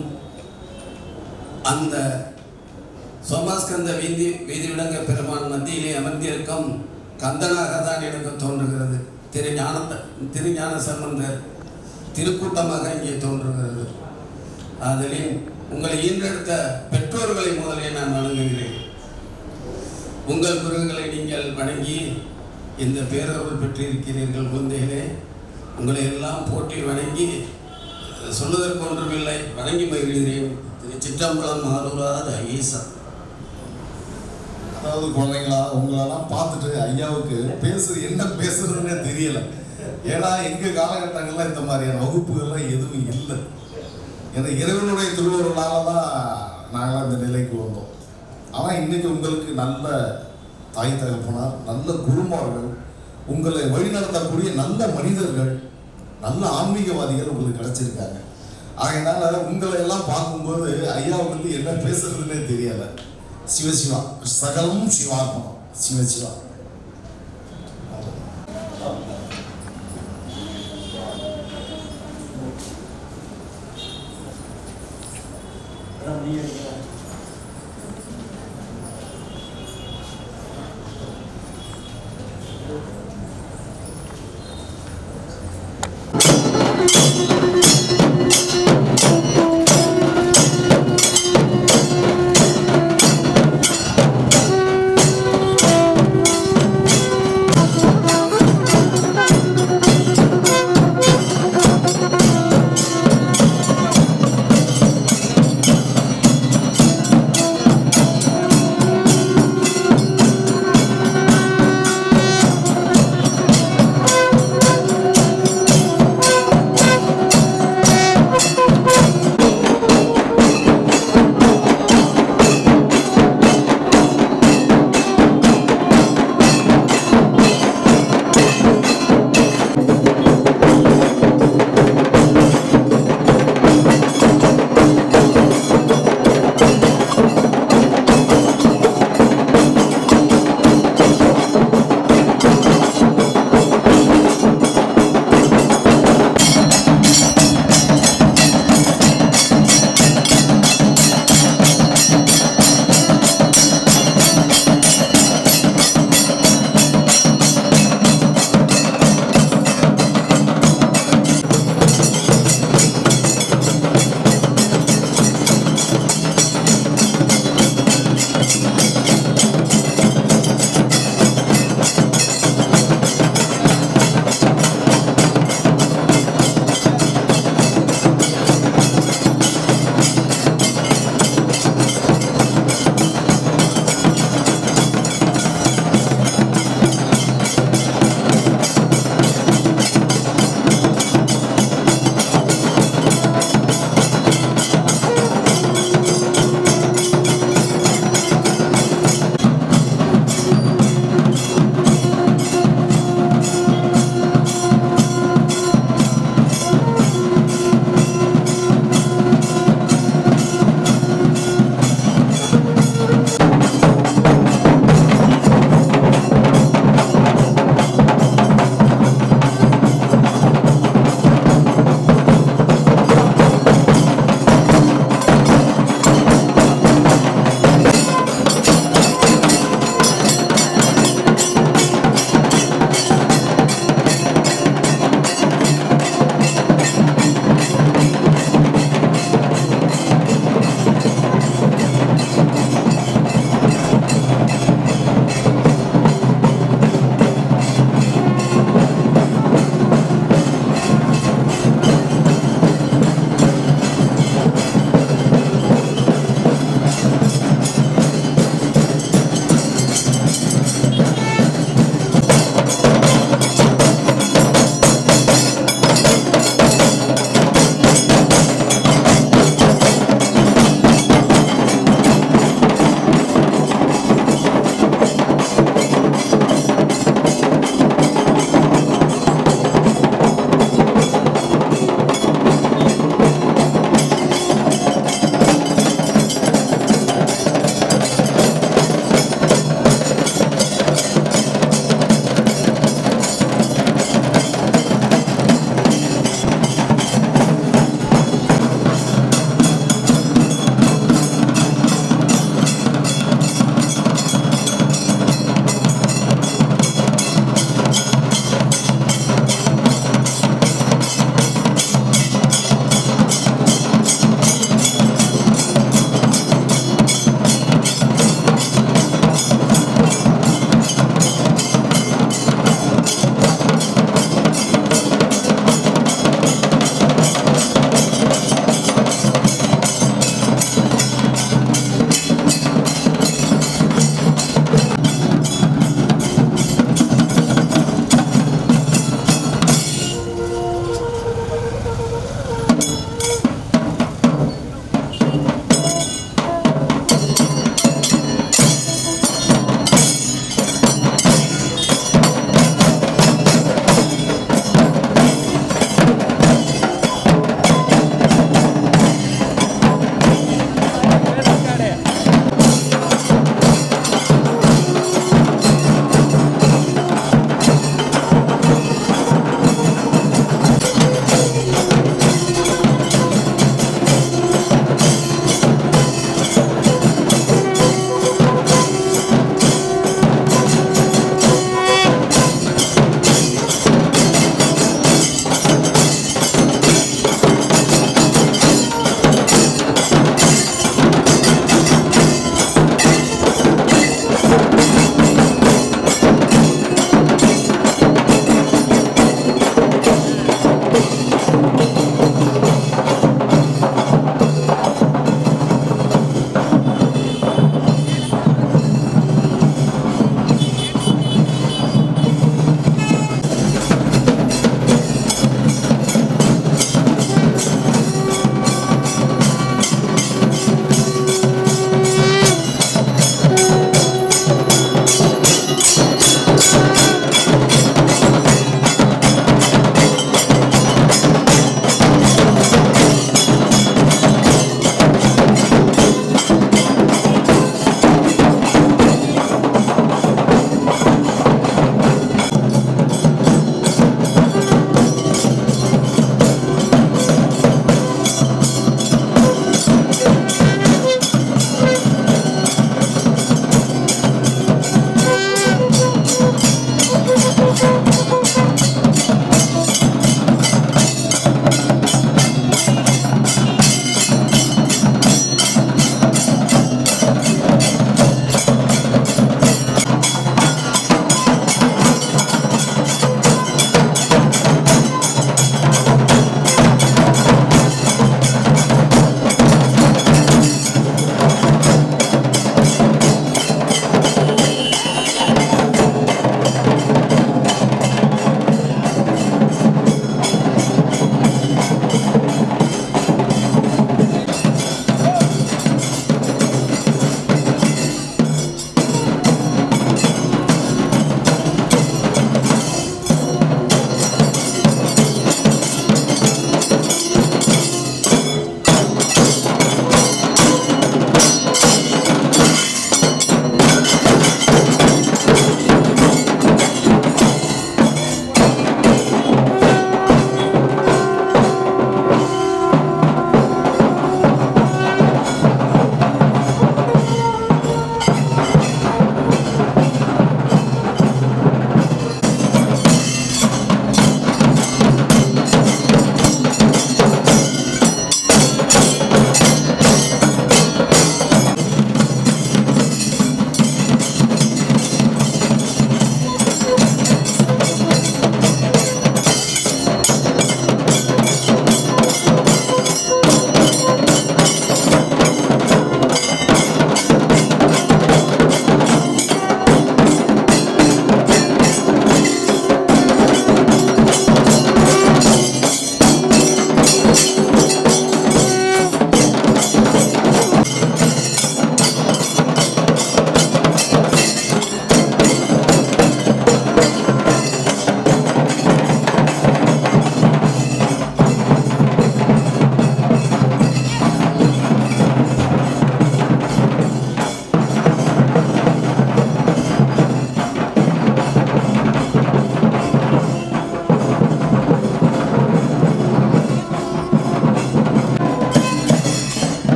அந்த சோமாஸ்கந்த வீதி விளங்க பெருமான் மத்தியிலே அமர்ந்திருக்கும் கந்தனாக தான் எனக்கு தோன்றுகிறது. திருஞான சம்பந்தர் திருக்கூட்டமாக இங்கே தோன்றுகிறது. அதில் உங்களை ஈன்றெடுத்த பெற்றோர்களை முதலே நான் வணங்குகிறேன். உங்கள் குருக்களை நீங்கள் வணங்கி இந்த பேரருள் பெற்றிருக்கிறீர்கள். குழந்தைகளே, உங்களை எல்லாம் போற்றி வணங்கி சொல்வதற்கு ஒன்றுமில்லை, வணங்கி மகிழ்கிறேன். திருச்சிற்றம்பலம் மாறுராத ஈசா. அதாவது குழந்தைங்களா, உங்களெல்லாம் பார்த்துட்டு ஐயாவுக்கு என்ன பேசுறதுன்னே தெரியல. ஏன்னா எங்கள் காலகட்டங்கள்லாம் இந்த மாதிரியான வகுப்புகள்லாம் எதுவும் இல்லை. ஏன்னா இறைவனுடைய திருவருளால தான் நாங்களாம் இந்த நிலைக்கு வந்தோம். ஆனால் இன்னைக்கு உங்களுக்கு நல்ல தாய் தகப்பனார், நல்ல குருமார்கள், உங்களை வழிநடத்தக்கூடிய நல்ல மனிதர்கள், நல்ல ஆன்மீகவாதிகள் உங்களுக்கு கிடைச்சிருக்காங்க. அதனால உங்களை எல்லாம் பார்க்கும்போது ஐயாவுக்கு என்ன பேசுறதுன்னே தெரியல. சிவசிவா. சகலம் சிவாத்மம். சிவசிவா.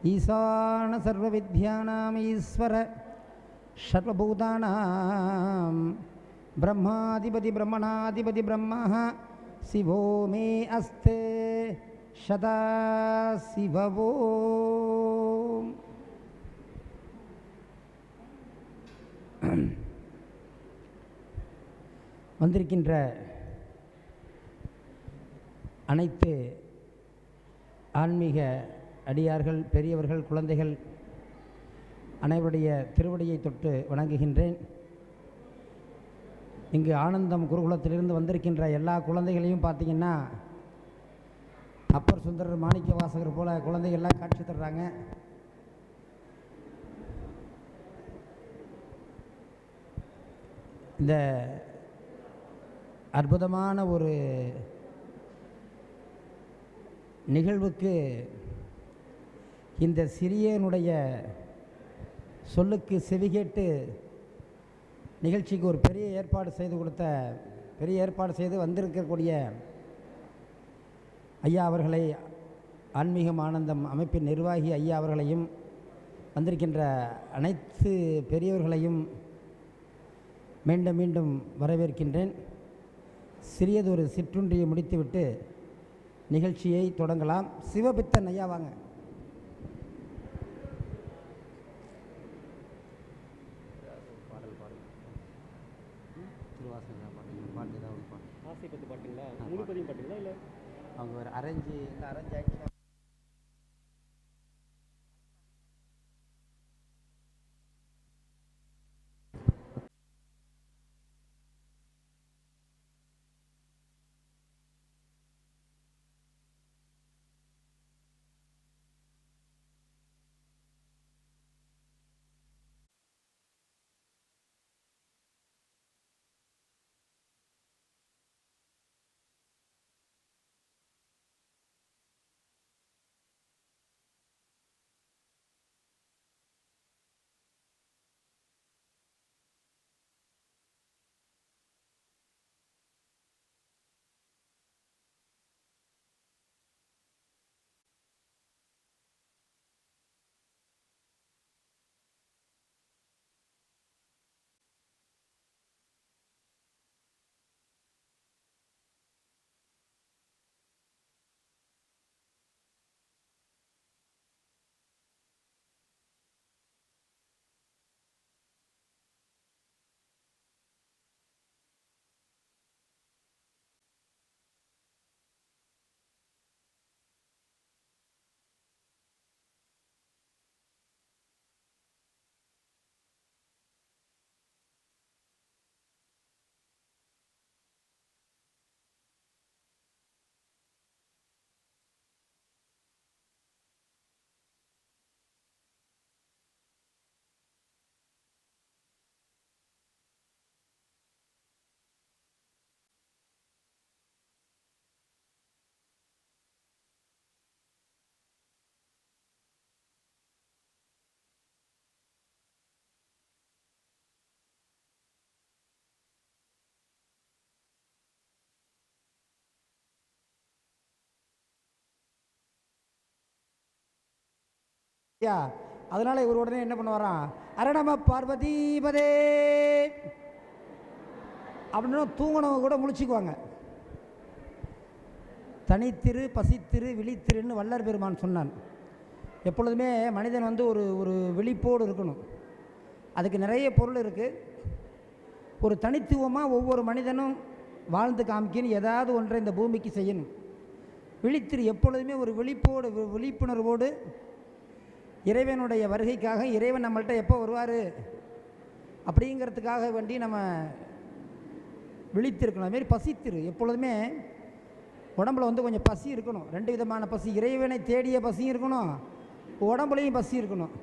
ஈசான சர்வவித்யானாம் ஈஸ்வர சர்வபூதானாம் பிரம்மாதிபதி பிரம்மணாதிபதி பிரம்மா சிவோ மே அஸ்தே சதா சிவவோ. வந்திருக்கின்ற அனைத்து ஆன்மீக அடியார்கள், பெரியவர்கள், குழந்தைகள் அனைவருடைய திருவடியை தொட்டு வணங்குகின்றேன். இங்கு ஆனந்தம் குருகுலத்திலிருந்து வந்திருக்கின்ற எல்லா குழந்தைகளையும் பார்த்திங்கன்னா அப்பர் சுந்தரர், மாணிக்க வாசகர் போல குழந்தைகள்லாம் காட்சி தர்றாங்க. இந்த அற்புதமான ஒரு நிகழ்வுக்கு இந்த சிறியனுடைய சொல்லுக்கு செவிகேட்டு நிகழ்ச்சிக்கு ஒரு பெரிய ஏற்பாடு செய்து வந்திருக்கக்கூடிய ஐயா அவர்களை, ஆன்மீகம் ஆனந்தம் அமைப்பின் நிர்வாகி ஐயா அவர்களையும், வந்திருக்கின்ற அனைத்து பெரியவர்களையும் மீண்டும் மீண்டும் வரவேற்கின்றேன். சிறியதொரு சிற்றுண்டியை முடித்துவிட்டு நிகழ்ச்சியை தொடங்கலாம். சிவபித்தன் ஐயா வாங்க. அவங்க ஒரு அரேஞ்சு ஆகிடுச்சு. அதனால இவர் உடனே என்ன பண்ணுவாராம், அரணம பார்வதீபதே அப்படின்னு தூங்கினவங்க கூட முழிச்சுக்குவாங்க. தனித்திரு, பசித்திரு, விழித்திருன்னு வள்ளல் பெருமான் சொன்னான். எப்பொழுதுமே மனிதன் வந்து ஒரு விழிப்போடு இருக்கணும். அதுக்கு நிறைய பொருள் இருக்குது. ஒரு தனித்துவமாக ஒவ்வொரு மனிதனும் வாழ்ந்து காமிக்கணும். ஏதாவது ஒன்றை இந்த பூமிக்கு செய்யணும். விழித்திரு, எப்பொழுதுமே ஒரு விழிப்புணர்வோடு இறைவனுடைய வருகைக்காக, இறைவன் நம்மள்கிட்ட எப்போ வருவார் அப்படிங்கிறதுக்காக வேண்டி நம்ம விழித்திருக்கணும். அதுமாரி பசித்திரு, எப்பொழுதுமே உடம்புல வந்து கொஞ்சம் பசி இருக்கணும். ரெண்டு விதமான பசி, இறைவனை தேடிய பசியும் இருக்கணும், உடம்புலையும் பசி இருக்கணும்.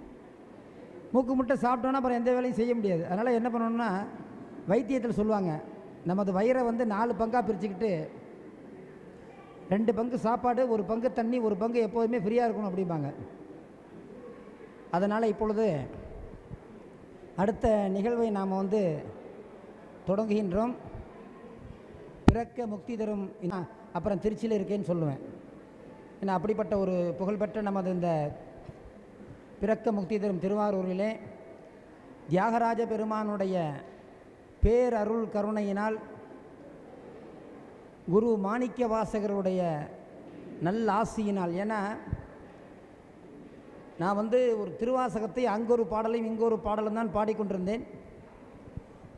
மூக்கு முட்டை சாப்பிட்டோன்னா அப்புறம் எந்த வேலையும் செய்ய முடியாது. அதனால் என்ன பண்ணணும்னா, வைத்தியத்தில் சொல்லுவாங்க, நமது வயிறை வந்து 4 பங்காக பிரிச்சுக்கிட்டு 2 பங்கு சாப்பாடு, 1 பங்கு தண்ணி, 1 பங்கு எப்போதுமே ஃப்ரீயாக இருக்கணும் அப்படிம்பாங்க. அதனால் இப்பொழுது அடுத்த நிகழ்வை நாம் வந்து தொடங்குகின்றோம். பிறக்க முக்தி தரும், அப்புறம் திருச்சியில் இருக்கேன்னு சொல்லுவேன். ஏன்னா அப்படிப்பட்ட ஒரு புகழ்பெற்ற நமது இந்த பிறக்க முக்தி தரும் திருவாரூரிலே தியாகராஜ பெருமானுடைய பேரருள் கருணையினால் குரு மாணிக்க வாசகருடைய நல்ல ஆசியினால், ஏன்னா நான் வந்து ஒரு திருவாசகத்தை அங்கொரு பாடலையும் இங்கொரு பாடலும் தான் பாடிக்கொண்டிருந்தேன்.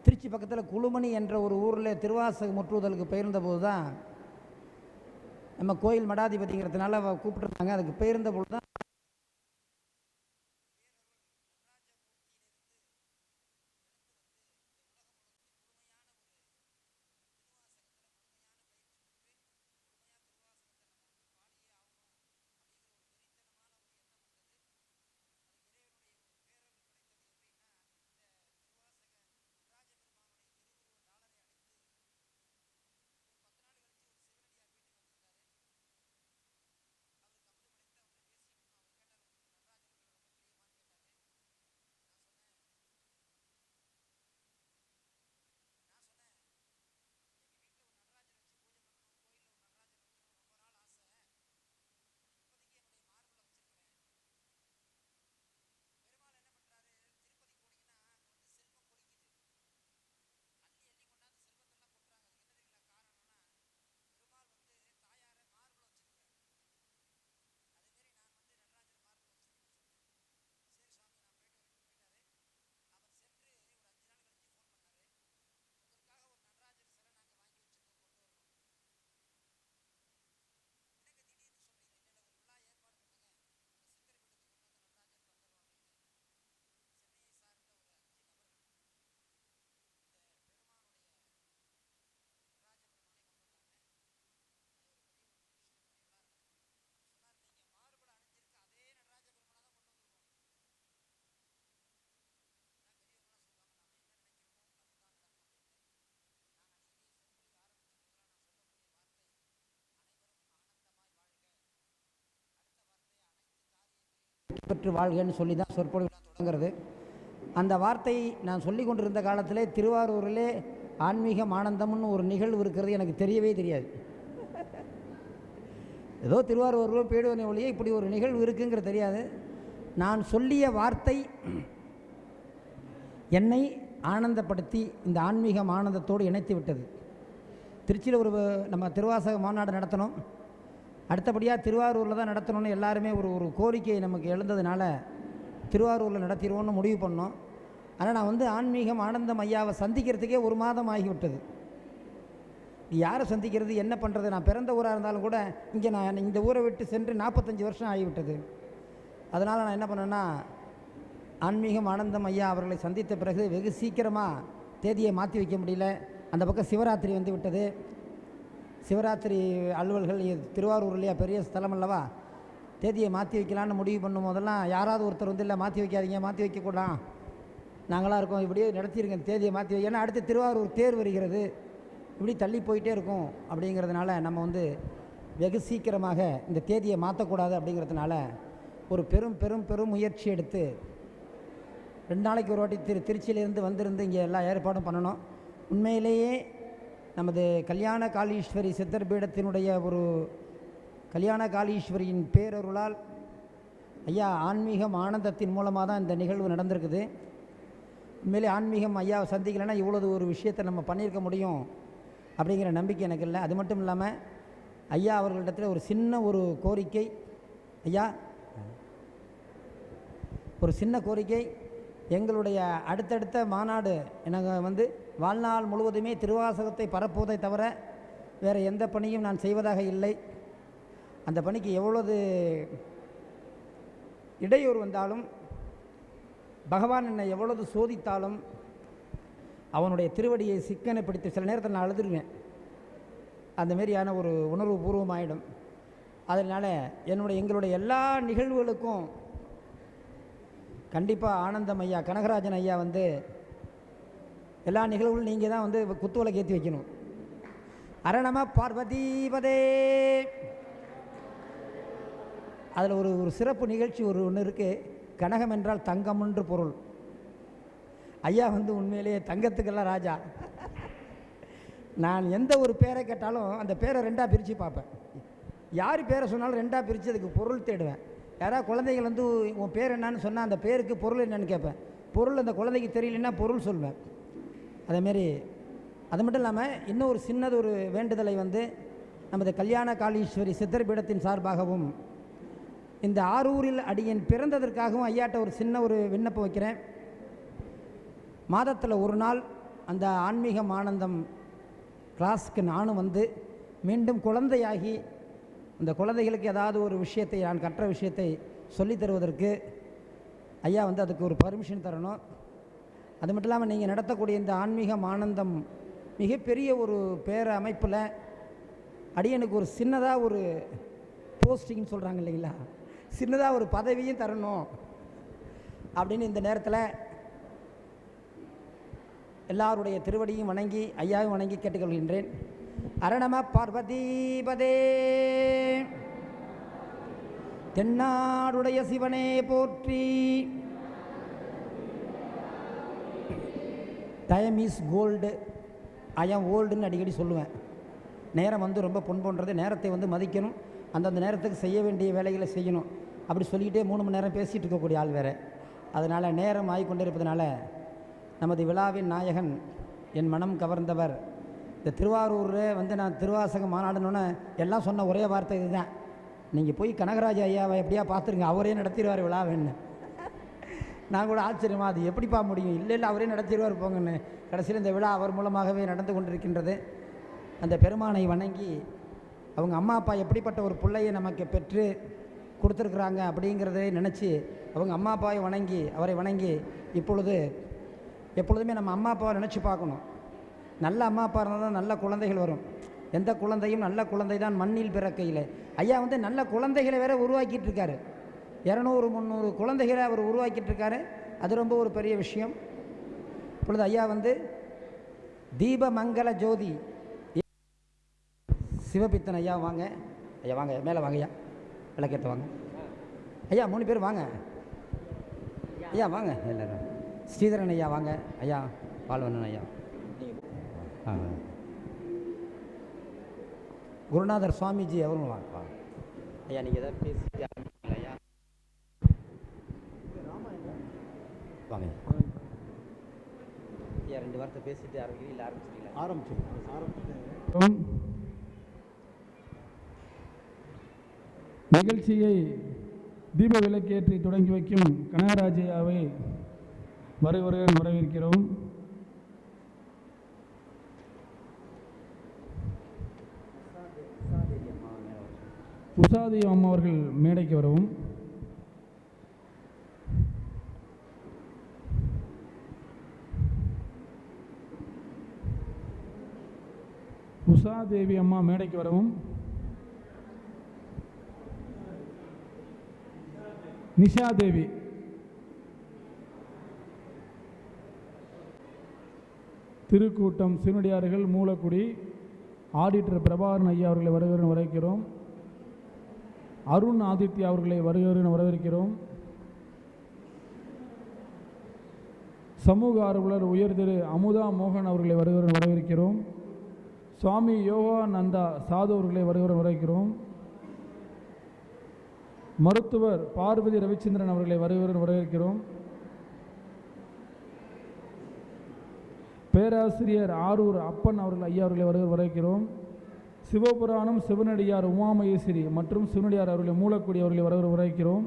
திருச்சி பக்கத்தில் குழுமணி என்ற ஒரு ஊரில் திருவாசக முற்றுதலுக்கு பெயர்ந்தபோது தான் நம்ம கோயில் மடாதிபதிங்கிறதுனால கூப்பிட்டுருந்தாங்க. அதுக்கு பெயர்ந்த போது தான் பெற்று வாழ்கன்னு சொல்லி தான் சொற்பொழிவு தொடங்குறது. அந்த வார்த்தை நான் சொல்லி கொண்டிருந்த காலத்திலே திருவாரூரிலே ஆன்மீகம் ஆனந்தம்னு ஒரு நிகழ்வு இருக்கிறது எனக்கு தெரியவே தெரியாது. ஏதோ திருவாரூரில் பேடுவனை ஒழிய இப்படி ஒரு நிகழ்வு இருக்குங்கிறது தெரியாது. நான் சொல்லிய வார்த்தை என்னை ஆனந்தப்படுத்தி இந்த ஆன்மீகம் ஆனந்தத்தோடு இணைத்து விட்டது. திருச்சியில் ஒரு நம்ம திருவாசக மாநாடு நடத்தணும், அடுத்தபடியாக திருவாரூரில் தான் நடத்தணும்னு எல்லாருமே ஒரு கோரிக்கை நமக்கு எழுந்ததுனால திருவாரூரில் நடத்திடுவோன்னு முடிவு பண்ணோம். ஆனால் நான் வந்து ஆன்மீகம் ஆனந்தம் ஐயாவை சந்திக்கிறதுக்கே ஒரு மாதம் ஆகிவிட்டது. யாரை சந்திக்கிறது, என்ன பண்ணுறது? நான் பிறந்த ஊராக இருந்தாலும் கூட இங்கே நான் இந்த ஊரை விட்டு சென்று 45 வருஷம் ஆகிவிட்டது. அதனால் நான் என்ன பண்ணேன்னா, ஆன்மீகம் ஆனந்தம் ஐயா அவர்களை சந்தித்த பிறகு வெகு சீக்கிரமாக தேதியை மாற்றி வைக்க முடியல. அந்த பக்கம் சிவராத்திரி வந்து விட்டது. சிவராத்திரி அலுவல்கள் திருவாரூர்லையா பெரிய ஸ்தலம் அல்லவா, தேதியை மாற்றி வைக்கலான்னு முடிவு பண்ணும் போதெல்லாம் யாராவது ஒருத்தர் வந்து இல்லை மாற்றி வைக்காதீங்க, மாற்றி வைக்கக்கூடாது, நாங்களாம் இருக்கோம், இப்படியே நடத்தியிருக்கேன், தேதியை மாற்றி வை, ஏன்னா அடுத்து திருவாரூர் தேர் வருகிறது, இப்படி தள்ளி போயிட்டே இருக்கும். அப்படிங்கிறதுனால நம்ம வந்து வெகு சீக்கிரமாக இந்த தேதியை மாற்றக்கூடாது. அப்படிங்கிறதுனால ஒரு பெரும் பெரும் பெரும் முயற்சி எடுத்து 2 நாளைக்கு ஒரு வாட்டி திருச்சியிலேருந்து வந்திருந்து இங்கே எல்லா ஏற்பாடும் பண்ணணும். உண்மையிலேயே நமது கல்யாண காளீஸ்வரி சித்தர் பீடத்தினுடைய ஒரு கல்யாண காளீஸ்வரியின் பேரருளால் ஐயா ஆன்மீகம் ஆனந்தத்தின் மூலமாக தான் இந்த நிகழ்வு நடந்திருக்குது. உண்மையிலே ஆன்மீகம் ஐயாவை சந்திக்கலைன்னா இவ்வளவு ஒரு விஷயத்தை நம்ம பண்ணியிருக்க முடியும் அப்படிங்கிற நம்பிக்கை எனக்கு இல்லை. அது மட்டும் இல்லாமல் ஐயா அவர்களிடத்தில் ஒரு சின்ன ஒரு கோரிக்கை, ஐயா ஒரு சின்ன கோரிக்கை, எங்களுடைய அடுத்தடுத்த மாநாடு எனக்கு வந்து வாழ்நாள் முழுவதுமே திருவாசகத்தை பரப்புவதை தவிர வேறு எந்த பணியும் நான் செய்வதாக இல்லை. அந்த பணிக்கு எவ்வளவு இடையூறு வந்தாலும், பகவான் என்னை எவ்வளவு சோதித்தாலும் அவனுடைய திருவடியை சிக்கனை பிடித்து சில நேரத்தில் நான் அழுதுருவேன். அந்த மாதிரியான ஒரு உணர்வு பூர்வமாயிடும். அதனால் எங்களுடைய எல்லா நிகழ்வுகளுக்கும் கண்டிப்பாக ஆனந்தம் ஐயா கனகராஜன் ஐயா வந்து எல்லா நிகழ்வுகளும் நீங்கள் தான் வந்து குத்துவலை ஏற்றி வைக்கணும். அரணம பார்வதீபதே. அதில் ஒரு சிறப்பு நிகழ்ச்சி ஒன்று இருக்குது. கனகம் என்றால் தங்கம் என்று பொருள். ஐயா வந்து உண்மையிலேயே தங்கத்துக்கெல்லாம் ராஜா. நான் எந்த ஒரு பேரை கேட்டாலும் அந்த பேரை 2ஆக பிரித்து பார்ப்பேன். யார் பேரை சொன்னாலும் 2ஆக பிரித்து அதுக்கு பொருள் தேடுவேன். யாராவது குழந்தைகள் வந்து உன் பேர் என்னன்னு சொன்னால் அந்த பேருக்கு பொருள் என்னன்னு கேட்பேன். பொருள் அந்த குழந்தைக்கு தெரியலன்னா பொருள் சொல்வேன். அதேமாரி அது மட்டும் இல்லாமல் இன்னும் ஒரு சின்னது ஒரு வேண்டுதலை வந்து நமது கல்யாண காளீஸ்வரி சித்தர் பீடத்தின் சார்பாகவும் இந்த ஆரூரில் அடியேன் பிறந்ததற்காகவும் ஐயாட்ட ஒரு சின்ன ஒரு விண்ணப்பம் வைக்கிறேன். மாதத்தில் ஒரு நாள் அந்த ஆன்மீகம் ஆனந்தம் கிளாஸுக்கு நானும் வந்து மீண்டும் குழந்தையாகி அந்த குழந்தைகளுக்கு ஏதாவது ஒரு விஷயத்தை நான் கற்ற விஷயத்தை சொல்லித் தருவதற்கு ஐயா வந்து அதுக்கு ஒரு பர்மிஷன் தரணும். அது மட்டும் இல்லாமல் நீங்கள் நடத்தக்கூடிய இந்த ஆன்மீகம் ஆனந்தம் மிகப்பெரிய ஒரு பேர அமைப்பில் அடியனுக்கு ஒரு சின்னதாக ஒரு போஸ்டிங்னு சொல்கிறாங்க இல்லைங்களா, சின்னதாக ஒரு பதவியும் தரணும் அப்படின்னு இந்த நேரத்தில் எல்லாருடைய திருவடியும் வணங்கி ஐயாவும் வணங்கி கேட்டுக்கொள்கின்றேன். அரணம பார்வதீபதே தென்னாடுடைய சிவனே போற்றி. டைம் இஸ் கோல்டு, ஐ ஆம் ஓல்டுன்னு அடிக்கடி சொல்லுவேன். நேரம் வந்து ரொம்ப பொன் போன்றது, நேரத்தை வந்து மதிக்கணும், அந்தந்த நேரத்துக்கு செய்ய வேண்டிய வேலைகளை செய்யணும். அப்படி சொல்லிக்கிட்டே 3 மணி நேரம் பேசிகிட்டு இருக்கக்கூடிய ஆள் வேறு. அதனால் நேரம் ஆகிக்கொண்டே இருப்பதனால நமது விழாவின் நாயகன் என் மனம் கவர்ந்தவர். இந்த திருவாரூரில் வந்து நான் திருவாசக மாநாடுனோன்னு எல்லாம் சொன்ன ஒரே வார்த்தை இதுதான், நீங்கள் போய் கனகராஜ ஐயாவை எப்படியா பார்த்துருங்க, அவரே நடத்திடுவார் விழாவேன்னு. நான் கூட ஆச்சரியமா அது எப்படிப்பா முடியும், இல்லை அவரே நடத்திடுவார் போங்கன்னு. கடைசியில் இந்த விழா அவர் மூலமாகவே நடந்து கொண்டிருக்கின்றது. அந்த பெருமானை வணங்கி அவங்க அம்மா அப்பா எப்படிப்பட்ட ஒரு பிள்ளையை நமக்கு பெற்று கொடுத்துருக்குறாங்க அப்படிங்கிறதை நினச்சி அவங்க அம்மா அப்பாவை வணங்கி அவரை வணங்கி எப்பொழுதுமே நம்ம அம்மா அப்பாவை நினச்சி பார்க்கணும். நல்ல அம்மா அப்பா இருந்தால் தான் நல்ல குழந்தைகள் வரும். எந்த குழந்தையும் நல்ல குழந்தை தான் மண்ணில் பிறக்கையில். ஐயா வந்து நல்ல குழந்தைகளை வேற உருவாக்கிட்டு இருக்காரு. 200-300 குழந்தைகளை அவர் உருவாக்கிட்டு இருக்காரு. அது ரொம்ப ஒரு பெரிய விஷயம். இப்பொழுது ஐயா வந்து தீபமங்கல ஜோதி சிவபித்தன் ஐயா வாங்க, ஐயா வாங்க, மேலே வாங்க ஐயா, விளக்கேற்ற வாங்க ஐயா, 3 பேர் வாங்க ஐயா, வாங்க எல்லாரும். ஸ்ரீதரன் ஐயா வாங்க ஐயா, பால்வண்ணன் ஐயா, குருநாதர் சுவாமிஜி அவரும் வாங்க ஐயா. நீங்கள் எதாவது பேசி ஆரம்பிச்சிங்களா ஐயா? வாங்க ஐயா, 2 வார்த்தை பேசிட்டு ஆரம்பிக்கிறீங்க, ஆரம்பிச்சிட்டீங்களா? நிகழ்ச்சியை தீப விளக்கேற்றி தொடங்கி வைக்கும் கனகராஜையாவை வருவருடன் வரவேற்கிறோம். உஷாதி அம்மா அவர்கள் மேடைக்கு வரவும். உஷாதேவி அம்மா மேடைக்கு வரவும். நிஷா தேவி, திருக்கூட்டம் சிவனடியார்கள் மூலக்குடி ஆடிட்டர் பிரபாகரன் ஐயா அவர்களை வருகிறேன் வரவேற்கிறோம். அருண் ஆதித்யா அவர்களை வருகிறேன் வரவேற்கிறோம். சமூக ஆர்வலர் உயர் திரு அமுதா மோகன் அவர்களை வருகிறேன் வரவேற்கிறோம். சுவாமி யோகானந்தா சாது அவர்களை வருகிறேன் வரவேற்கிறோம். மருத்துவர் பார்வதி ரவிச்சந்திரன் அவர்களை வருகிறேன் வரவேற்கிறோம். பேராசிரியர் ஆரூர் அப்பன் அவர்கள் ஐயா அவர்களை வரவேற்கிறோம். சிவபுராணம் சிவனடியார் உமாமகேஸ்வரி மற்றும் சிவனடியார் அவர்களை மூலக்குடி அவர்களை வரவேற்கிறோம்.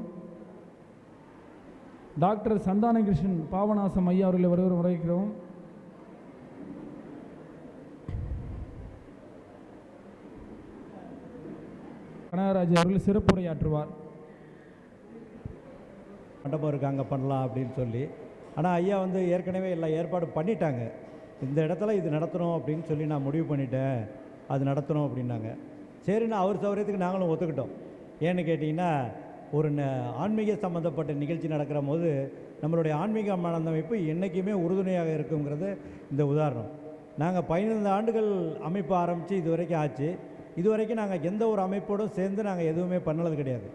டாக்டர் சந்தானகிருஷ்ணன் பாவநாசம் ஐயா அவர்களை வரவேற்கிறோம். கனகராஜ் அவர்கள் சிறப்புரையாற்றுவார். மண்டபம் இருக்காங்க பண்ணலாம் அப்படின்னு சொல்லி, ஆனால் ஐயா வந்து ஏற்கனவே எல்லாம் ஏற்பாடு பண்ணிட்டாங்க. இந்த இடத்துல இது நடத்தணும் அப்படின்னு சொல்லி நான் முடிவு பண்ணிட்டேன், அது நடத்தணும் அப்படின்னாங்க. சரிண்ணா, அவர் சௌகரியத்துக்கு நாங்களும் ஒத்துக்கிட்டோம். ஏன்னு கேட்டிங்கன்னா, ஒரு ஆன்மீக சம்மந்தப்பட்ட நிகழ்ச்சி நடக்கிற போது நம்மளுடைய ஆன்மீக அமைப்பு என்றைக்குமே உறுதுணையாக இருக்குங்கிறது இந்த உதாரணம். நாங்கள் 15 ஆண்டுகள் அமைப்பு ஆரம்பித்து இது வரைக்கும் ஆச்சு. இது வரைக்கும் நாங்கள் எந்த ஒரு அமைப்போடும் சேர்ந்து நாங்கள் எதுவுமே பண்ணது கிடையாது.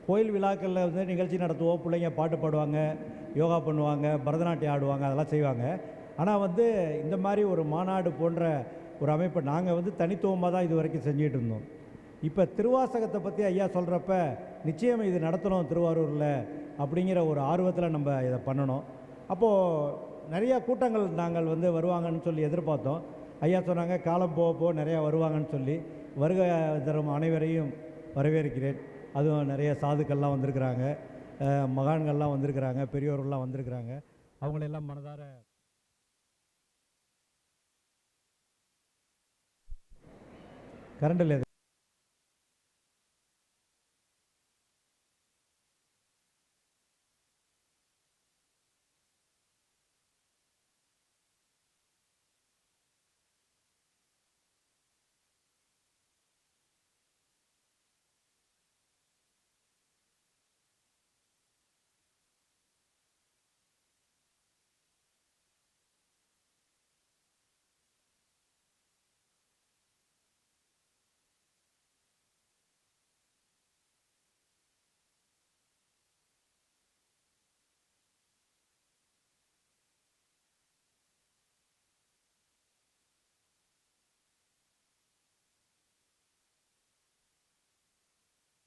கோயில் விழாக்களில் வந்து நிகழ்ச்சி நடத்துவோம், பிள்ளைங்க பாட்டு பாடுவாங்க, யோகா பண்ணுவாங்க, பரதநாட்டியம் ஆடுவாங்க, அதெல்லாம் செய்வாங்க. ஆனால் வந்து இந்த மாதிரி ஒரு மாநாடு போன்ற ஒரு அமைப்பை நாங்கள் வந்து தனித்துவமாக தான் இது வரைக்கும் செஞ்சுட்டு இருந்தோம். இப்போ திருவாசகத்தை பற்றி ஐயா சொல்கிறப்ப நிச்சயம் இது நடத்தணும் திருவாரூரில் அப்படிங்கிற ஒரு ஆர்வத்தில் நம்ம இதை பண்ணணும். அப்போது நிறையா கூட்டங்கள் நாங்கள் வந்து வருவாங்கன்னு சொல்லி எதிர்பார்த்தோம். ஐயா சொன்னாங்க காலம் போக போக நிறையா வருவாங்கன்னு சொல்லி. வருகை தரும் அனைவரையும் வரவேற்கிறேன். அதுவும் நிறைய சாதுக்கள்லாம் வந்திருக்கிறாங்க, மகான்கள்லாம் வந்திருக்கிறாங்க, பெரியோர்கள்லாம் வந்திருக்கிறாங்க. அவங்களெல்லாம் மனதார கரண்டில்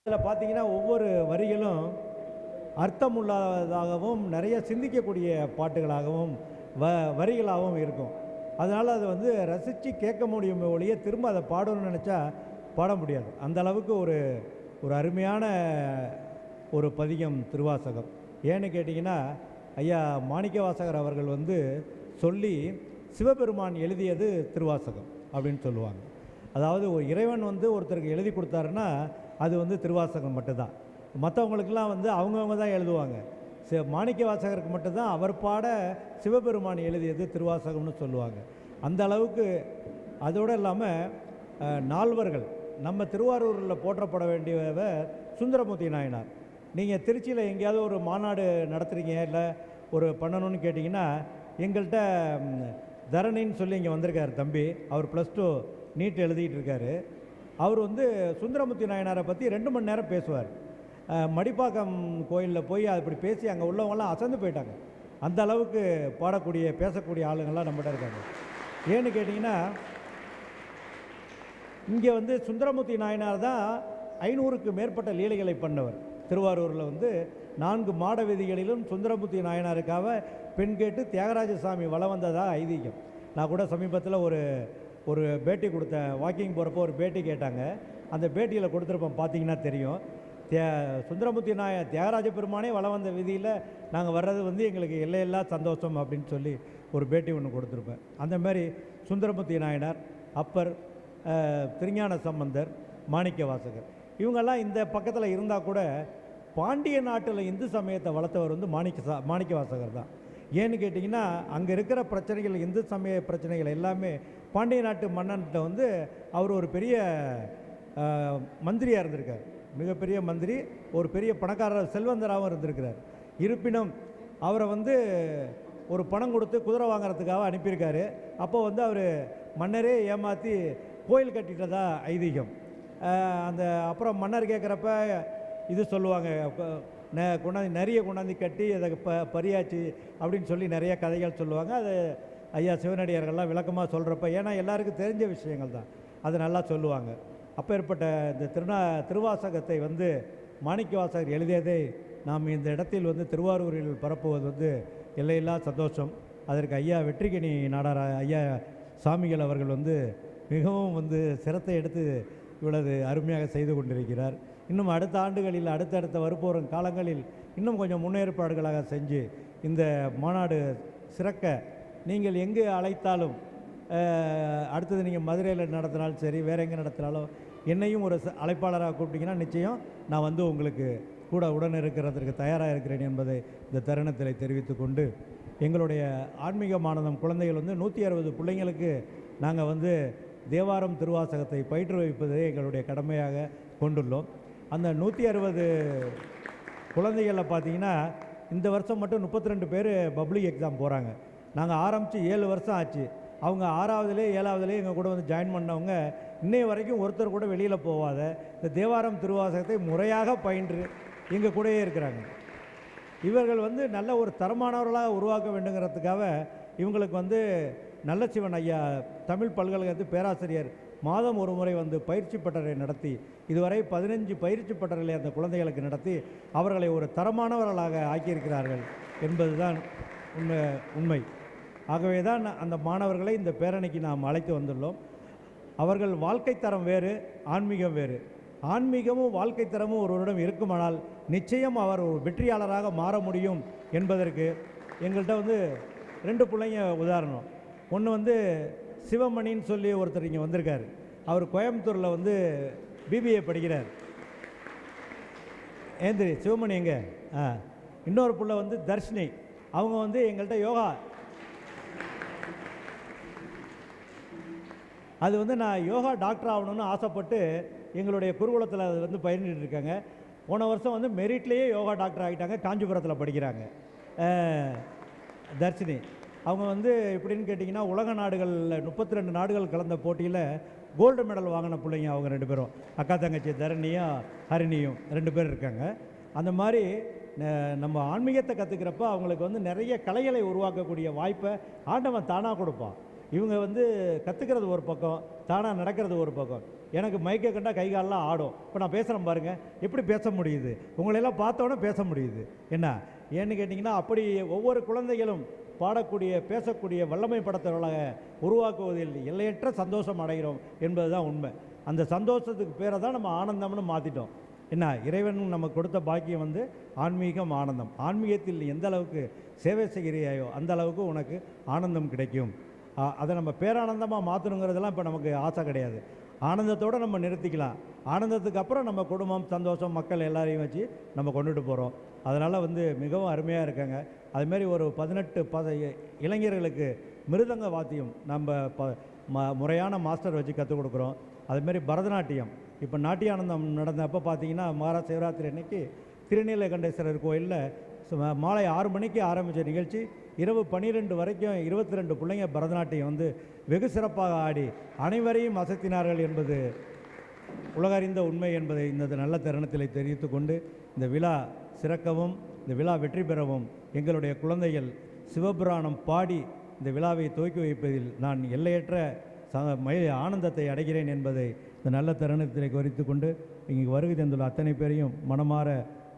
இதில் பார்த்தீங்கன்னா ஒவ்வொரு வரிகளும் அர்த்தமுள்ளதாகவும் நிறைய சிந்திக்கக்கூடிய பாட்டுகளாகவும் வரிகளாகவும் இருக்கும். அதனால் அதை வந்து ரசித்து கேட்க முடியும் ஒழிய திரும்ப அதை பாடணும்னு நினச்சா பாட முடியாது. அந்த அளவுக்கு ஒரு அருமையான ஒரு பதிகம் திருவாசகம். ஏன்னு கேட்டிங்கன்னா ஐயா மாணிக்கவாசகர் அவர்கள் வந்து சொல்லி சிவபெருமான் எழுதியது திருவாசகம் அப்படின்னு சொல்லுவாங்க. அதாவது ஒரு இறைவன் வந்து ஒருத்தருக்கு எழுதி கொடுத்தாருன்னா அது வந்து திருவாசகம் மட்டும்தான். மற்றவங்களுக்கெல்லாம் வந்து அவங்கவுங்க தான் எழுதுவாங்க. மாணிக்க வாசகருக்கு மட்டும்தான் அவர் பாட சிவபெருமான் எழுதியது திருவாசகம்னு சொல்லுவாங்க. அந்த அளவுக்கு. அதோடு இல்லாமல் நால்வர்கள் நம்ம திருவாரூரில் போற்றப்பட வேண்டியவர் சுந்தரமூர்த்தி நாயனார். நீங்கள் திருச்சியில் எங்கேயாவது ஒரு மாநாடு நடத்துகிறீங்க இல்லை ஒரு பண்ணணும்னு கேட்டிங்கன்னா எங்கள்கிட்ட தரணின்னு சொல்லி இங்கே வந்திருக்கார் தம்பி. அவர் +2 நீட் எழுதிட்டு இருக்காரு. அவர் வந்து சுந்தரமூர்த்தி நாயனாரை பற்றி 2 மணி நேரம் பேசுவார். மடிப்பாக்கம் கோயிலில் போய் அப்படி பேசி அங்கே உள்ளவங்களாம் அசந்து போயிட்டாங்க. அந்த அளவுக்கு பாடக்கூடிய பேசக்கூடிய ஆளுங்கள்லாம் நம்மகிட்ட இருக்காங்க. ஏன்னு கேட்டிங்கன்னா இங்கே வந்து சுந்தரமூர்த்தி நாயனார் தான் 500க்கு மேற்பட்ட லீலைகளை பண்ணவர். திருவாரூரில் வந்து 4 மாட வீதிகளிலும் சுந்தரமூர்த்தி நாயனாருக்காக பெண் கேட்டு தியாகராஜசாமி வளம் வந்ததாக ஐதீகம். நான் கூட சமீபத்தில் ஒரு பேட்டி கொடுத்தேன். வாக்கிங் போகிறப்போ ஒரு பேட்டி கேட்டாங்க. அந்த பேட்டியில் கொடுத்துருப்போம், பார்த்தீங்கன்னா தெரியும். சுந்தரமூர்த்தி தியாகராஜ பெருமானே வளம் வந்த வீதியில் நாங்கள் வர்றது வந்து எங்களுக்கு எல்லையில்லா சந்தோஷம் அப்படின்னு சொல்லி ஒரு பேட்டி ஒன்று கொடுத்துருப்பேன். அந்த மாதிரி சுந்தரமூர்த்தி நாயனார், அப்பர், திருஞான சம்பந்தர், மாணிக்க வாசகர் இவங்கெல்லாம் இந்த பக்கத்தில் இருந்தால் கூட பாண்டிய நாட்டில் இந்து சமயத்தை வளர்த்தவர் வந்து மாணிக்க வாசகர் தான். ஏன்னு கேட்டிங்கன்னா அங்கே இருக்கிற பிரச்சனைகள், இந்து சமய பிரச்சனைகள் எல்லாமே பாண்டிய நாட்டு மன்னன்கிட்ட வந்து அவர் ஒரு பெரிய மந்திரியாக இருந்திருக்கார். மிகப்பெரிய மந்திரி, ஒரு பெரிய பணக்காரர் செல்வந்தராகவும் இருந்திருக்கிறார். இருப்பினும் அவரை வந்து ஒரு பணம் கொடுத்து குதிரை வாங்குறதுக்காக அனுப்பியிருக்காரு. அப்போ வந்து அவர் மன்னரே ஏமாற்றி கோயில் கட்டிட்டதா ஐதீகம். அந்த அப்புறம் மன்னர் கேட்குறப்ப இது சொல்லுவாங்க, கொண்டாந்து நிறைய கொண்டாந்து கட்டி அதை பரியாச்சு அப்படின்னு சொல்லி நிறைய கதைகள் சொல்லுவாங்க. அது ஐயா சிவனடியார்கள்லாம் விளக்கமாக சொல்கிறப்ப, ஏன்னா எல்லாருக்கும் தெரிஞ்ச விஷயங்கள் தான், அது நல்லா சொல்லுவாங்க. அப்பேற்பட்ட இந்த திருவாசகத்தை வந்து மாணிக்க வாசகர் எழுதியதை நாம் இந்த இடத்தில் வந்து திருவாரூரில் பரப்புவது வந்து எல்லையில்லா சந்தோஷம். அதற்கு ஐயா வெற்றிக்கணி நாடார் ஐயா சாமிகள் அவர்கள் வந்து மிகவும் வந்து சிரத்தை எடுத்து இவ்வளவு அருமையாக செய்து கொண்டிருக்கிறார். இன்னும் அடுத்த ஆண்டுகளில் அடுத்தடுத்த வரப்போகிற காலங்களில் இன்னும் கொஞ்சம் முன்னேற்பாடுகளாக செஞ்சு இந்த மாநாடு சிறக்க நீங்கள் எங்கே அழைத்தாலும், அடுத்தது நீங்கள் மதுரையில் நடத்தினாலும் சரி, வேறு எங்கே நடத்தினாலும் என்னையும் ஒரு அழைப்பாளராக கூப்பிட்டிங்கன்னா நிச்சயம் நான் வந்து உங்களுக்கு கூட உடன் இருக்கிறதுக்கு தயாராக இருக்கிறேன் என்பதை இந்த தருணத்தில் தெரிவித்து கொண்டு, எங்களுடைய ஆன்மீக மானதம் குழந்தைகள் வந்து 160 பிள்ளைங்களுக்கு நாங்கள் வந்து தேவாரம் திருவாசகத்தை பயிற்றுவிப்பதை எங்களுடைய கடமையாக கொண்டுள்ளோம். அந்த 160 குழந்தைகளில் பார்த்திங்கன்னா இந்த வருஷம் மட்டும் 32 பேர் பப்ளிக் எக்ஸாம் போகிறாங்க. நாங்கள் ஆரம்பித்து 7 வருஷம் ஆச்சு. அவங்க 6வதுலேயே 7வதுலேயே எங்கள் கூட வந்து ஜாயின் பண்ணவங்க இன்னைய வரைக்கும் ஒருத்தர் கூட வெளியில் போகாத இந்த தேவாரம் திருவாசகத்தை முறையாக பயின்று எங்கள் கூடயே இருக்கிறாங்க. இவர்கள் வந்து நல்ல ஒரு தரமானவர்களாக உருவாக்க வேண்டுங்கிறதுக்காக இவங்களுக்கு வந்து நல்ல சிவன் ஐயா தமிழ் பல்கலைக்கழகத்து பேராசிரியர் மாதம் ஒரு முறை வந்து பயிற்சி பட்டறை நடத்தி இதுவரை 15 பயிற்சி பட்டறைகளை அந்த குழந்தைகளுக்கு நடத்தி அவர்களை ஒரு தரமானவர்களாக ஆக்கியிருக்கிறார்கள் என்பதுதான் உண்மை. ஆகவே தான் அந்த மாணவர்களை இந்த பேரணிக்கு நாம் அழைத்து வந்துள்ளோம். அவர்கள் வாழ்க்கை தரம் வேறு, ஆன்மீகம் வேறு. ஆன்மீகமும் வாழ்க்கை தரமும் ஒருவரிடம் இருக்குமானால் நிச்சயம் அவர் ஒரு வெற்றியாளராக மாற முடியும் என்பதற்கு எங்கள்கிட்ட வந்து 2 பிள்ளைங்க உதாரணம். ஒன்று வந்து சிவமணின்னு சொல்லி ஒருத்தர் இங்கே வந்திருக்கார். அவர் கோயம்புத்தூரில் வந்து பிபிஏ படிக்கிறார். ஏந்திரி சிவமணி எங்கே? இன்னொரு பிள்ளை வந்து தர்ஷினி, அவங்க வந்து எங்கள்கிட்ட யோகா, அது வந்து நான் யோகா டாக்டர் ஆகணும்னு ஆசைப்பட்டு எங்களுடைய குருகுலத்தில் அது வந்து பயிர்ந்துட்டு இருக்காங்க. போன வருஷம் வந்து மெரிட்லேயே யோகா டாக்டர் ஆகிட்டாங்க. காஞ்சிபுரத்தில் படிக்கிறாங்க. தர்ஷினி அவங்க வந்து எப்படின்னு கேட்டிங்கன்னா உலக நாடுகளில் 32 நாடுகள் கலந்த போட்டியில் கோல்டு மெடல் வாங்கின பிள்ளைங்க அவங்க 2 பேரும். அக்கா தங்கச்சி தரணியும் ஹரிணியும் 2 பேர் இருக்காங்க. அந்த மாதிரி நம்ம ஆன்மீகத்தை கற்றுக்கிறப்ப அவங்களுக்கு வந்து நிறைய கலைகளை உருவாக்கக்கூடிய வாய்ப்பை ஆண்டவன் தானாக கொடுப்பான். இவங்க வந்து கற்றுக்கிறது ஒரு பக்கம், தானாக நடக்கிறது ஒரு பக்கம். எனக்கு மைக்கை கண்டால் கை காலெலாம் ஆடும். இப்போ நான் பேசுகிறேன் பாருங்கள், எப்படி பேச முடியுது, உங்களையெல்லாம் பார்த்தோன்னே பேச முடியுது. என்ன ஏன்னு கேட்டிங்கன்னா அப்படி ஒவ்வொரு குழந்தைகளும் பாடக்கூடிய பேசக்கூடிய வல்லமை படைத்தவர்களாக உருவாக்குவதில் எல்லையற்ற சந்தோஷம் அடைகிறோம் என்பது தான் உண்மை. அந்த சந்தோஷத்துக்கு பேரை தான் நம்ம ஆனந்தம்னு மாற்றிட்டோம். என்ன இறைவன் நமக்கு கொடுத்த பாக்கியம் வந்து ஆன்மீகம், ஆனந்தம். ஆன்மீகத்தில் எந்த அளவுக்கு சேவை செய்கிறியாயோ அந்த அளவுக்கு உனக்கு ஆனந்தம் கிடைக்கும். அதை நம்ம பேரானந்தமாக மாற்றணுங்கிறதெல்லாம் இப்போ நமக்கு ஆசை கிடையாது. ஆனந்தத்தோடு நம்ம நிறுத்திக்கலாம். ஆனந்தத்துக்கு அப்புறம் நம்ம குடும்பம், சந்தோஷம், மக்கள் எல்லாரையும் வச்சு நம்ம கொண்டுட்டு போகிறோம். அதனால் வந்து மிகவும் அருமையாக இருக்காங்க. அதுமாரி ஒரு 18 இளைஞர்களுக்கு மிருதங்க வாத்தியம் நம்ம முறையான மாஸ்டர் வச்சு கற்றுக் கொடுக்குறோம். அதுமாரி பரதநாட்டியம் இப்போ நாட்டியானந்தம் நடந்தப்போ பார்த்தீங்கன்னா மகாராஜ் சிவராத்திரி அன்னைக்கு திருநீலகண்டேஸ்வரர் கோயிலில் மாலை 6 மணிக்கு ஆரம்பித்த நிகழ்ச்சி இரவு 12 வரைக்கும் 22 பிள்ளைங்க பரதநாட்டியம் வந்து வெகு சிறப்பாக ஆடி அனைவரையும் அசத்தினார்கள் என்பது உலகறிந்த உண்மை என்பதை இந்த நல்ல தருணத்தில் தெரிவித்து கொண்டு இந்த விழா சிறக்கவும் இந்த விழா வெற்றி பெறவும் எங்களுடைய குழந்தைகள் சிவபுராணம் பாடி இந்த விழாவை துவக்கி வைப்பதில் நான் எல்லையற்ற ஆனந்தத்தை அடைகிறேன் என்பதை இந்த நல்ல தருணத்தில் குறித்து கொண்டு இங்கு வருகை தந்துள்ள அத்தனை பேரையும் மனமாற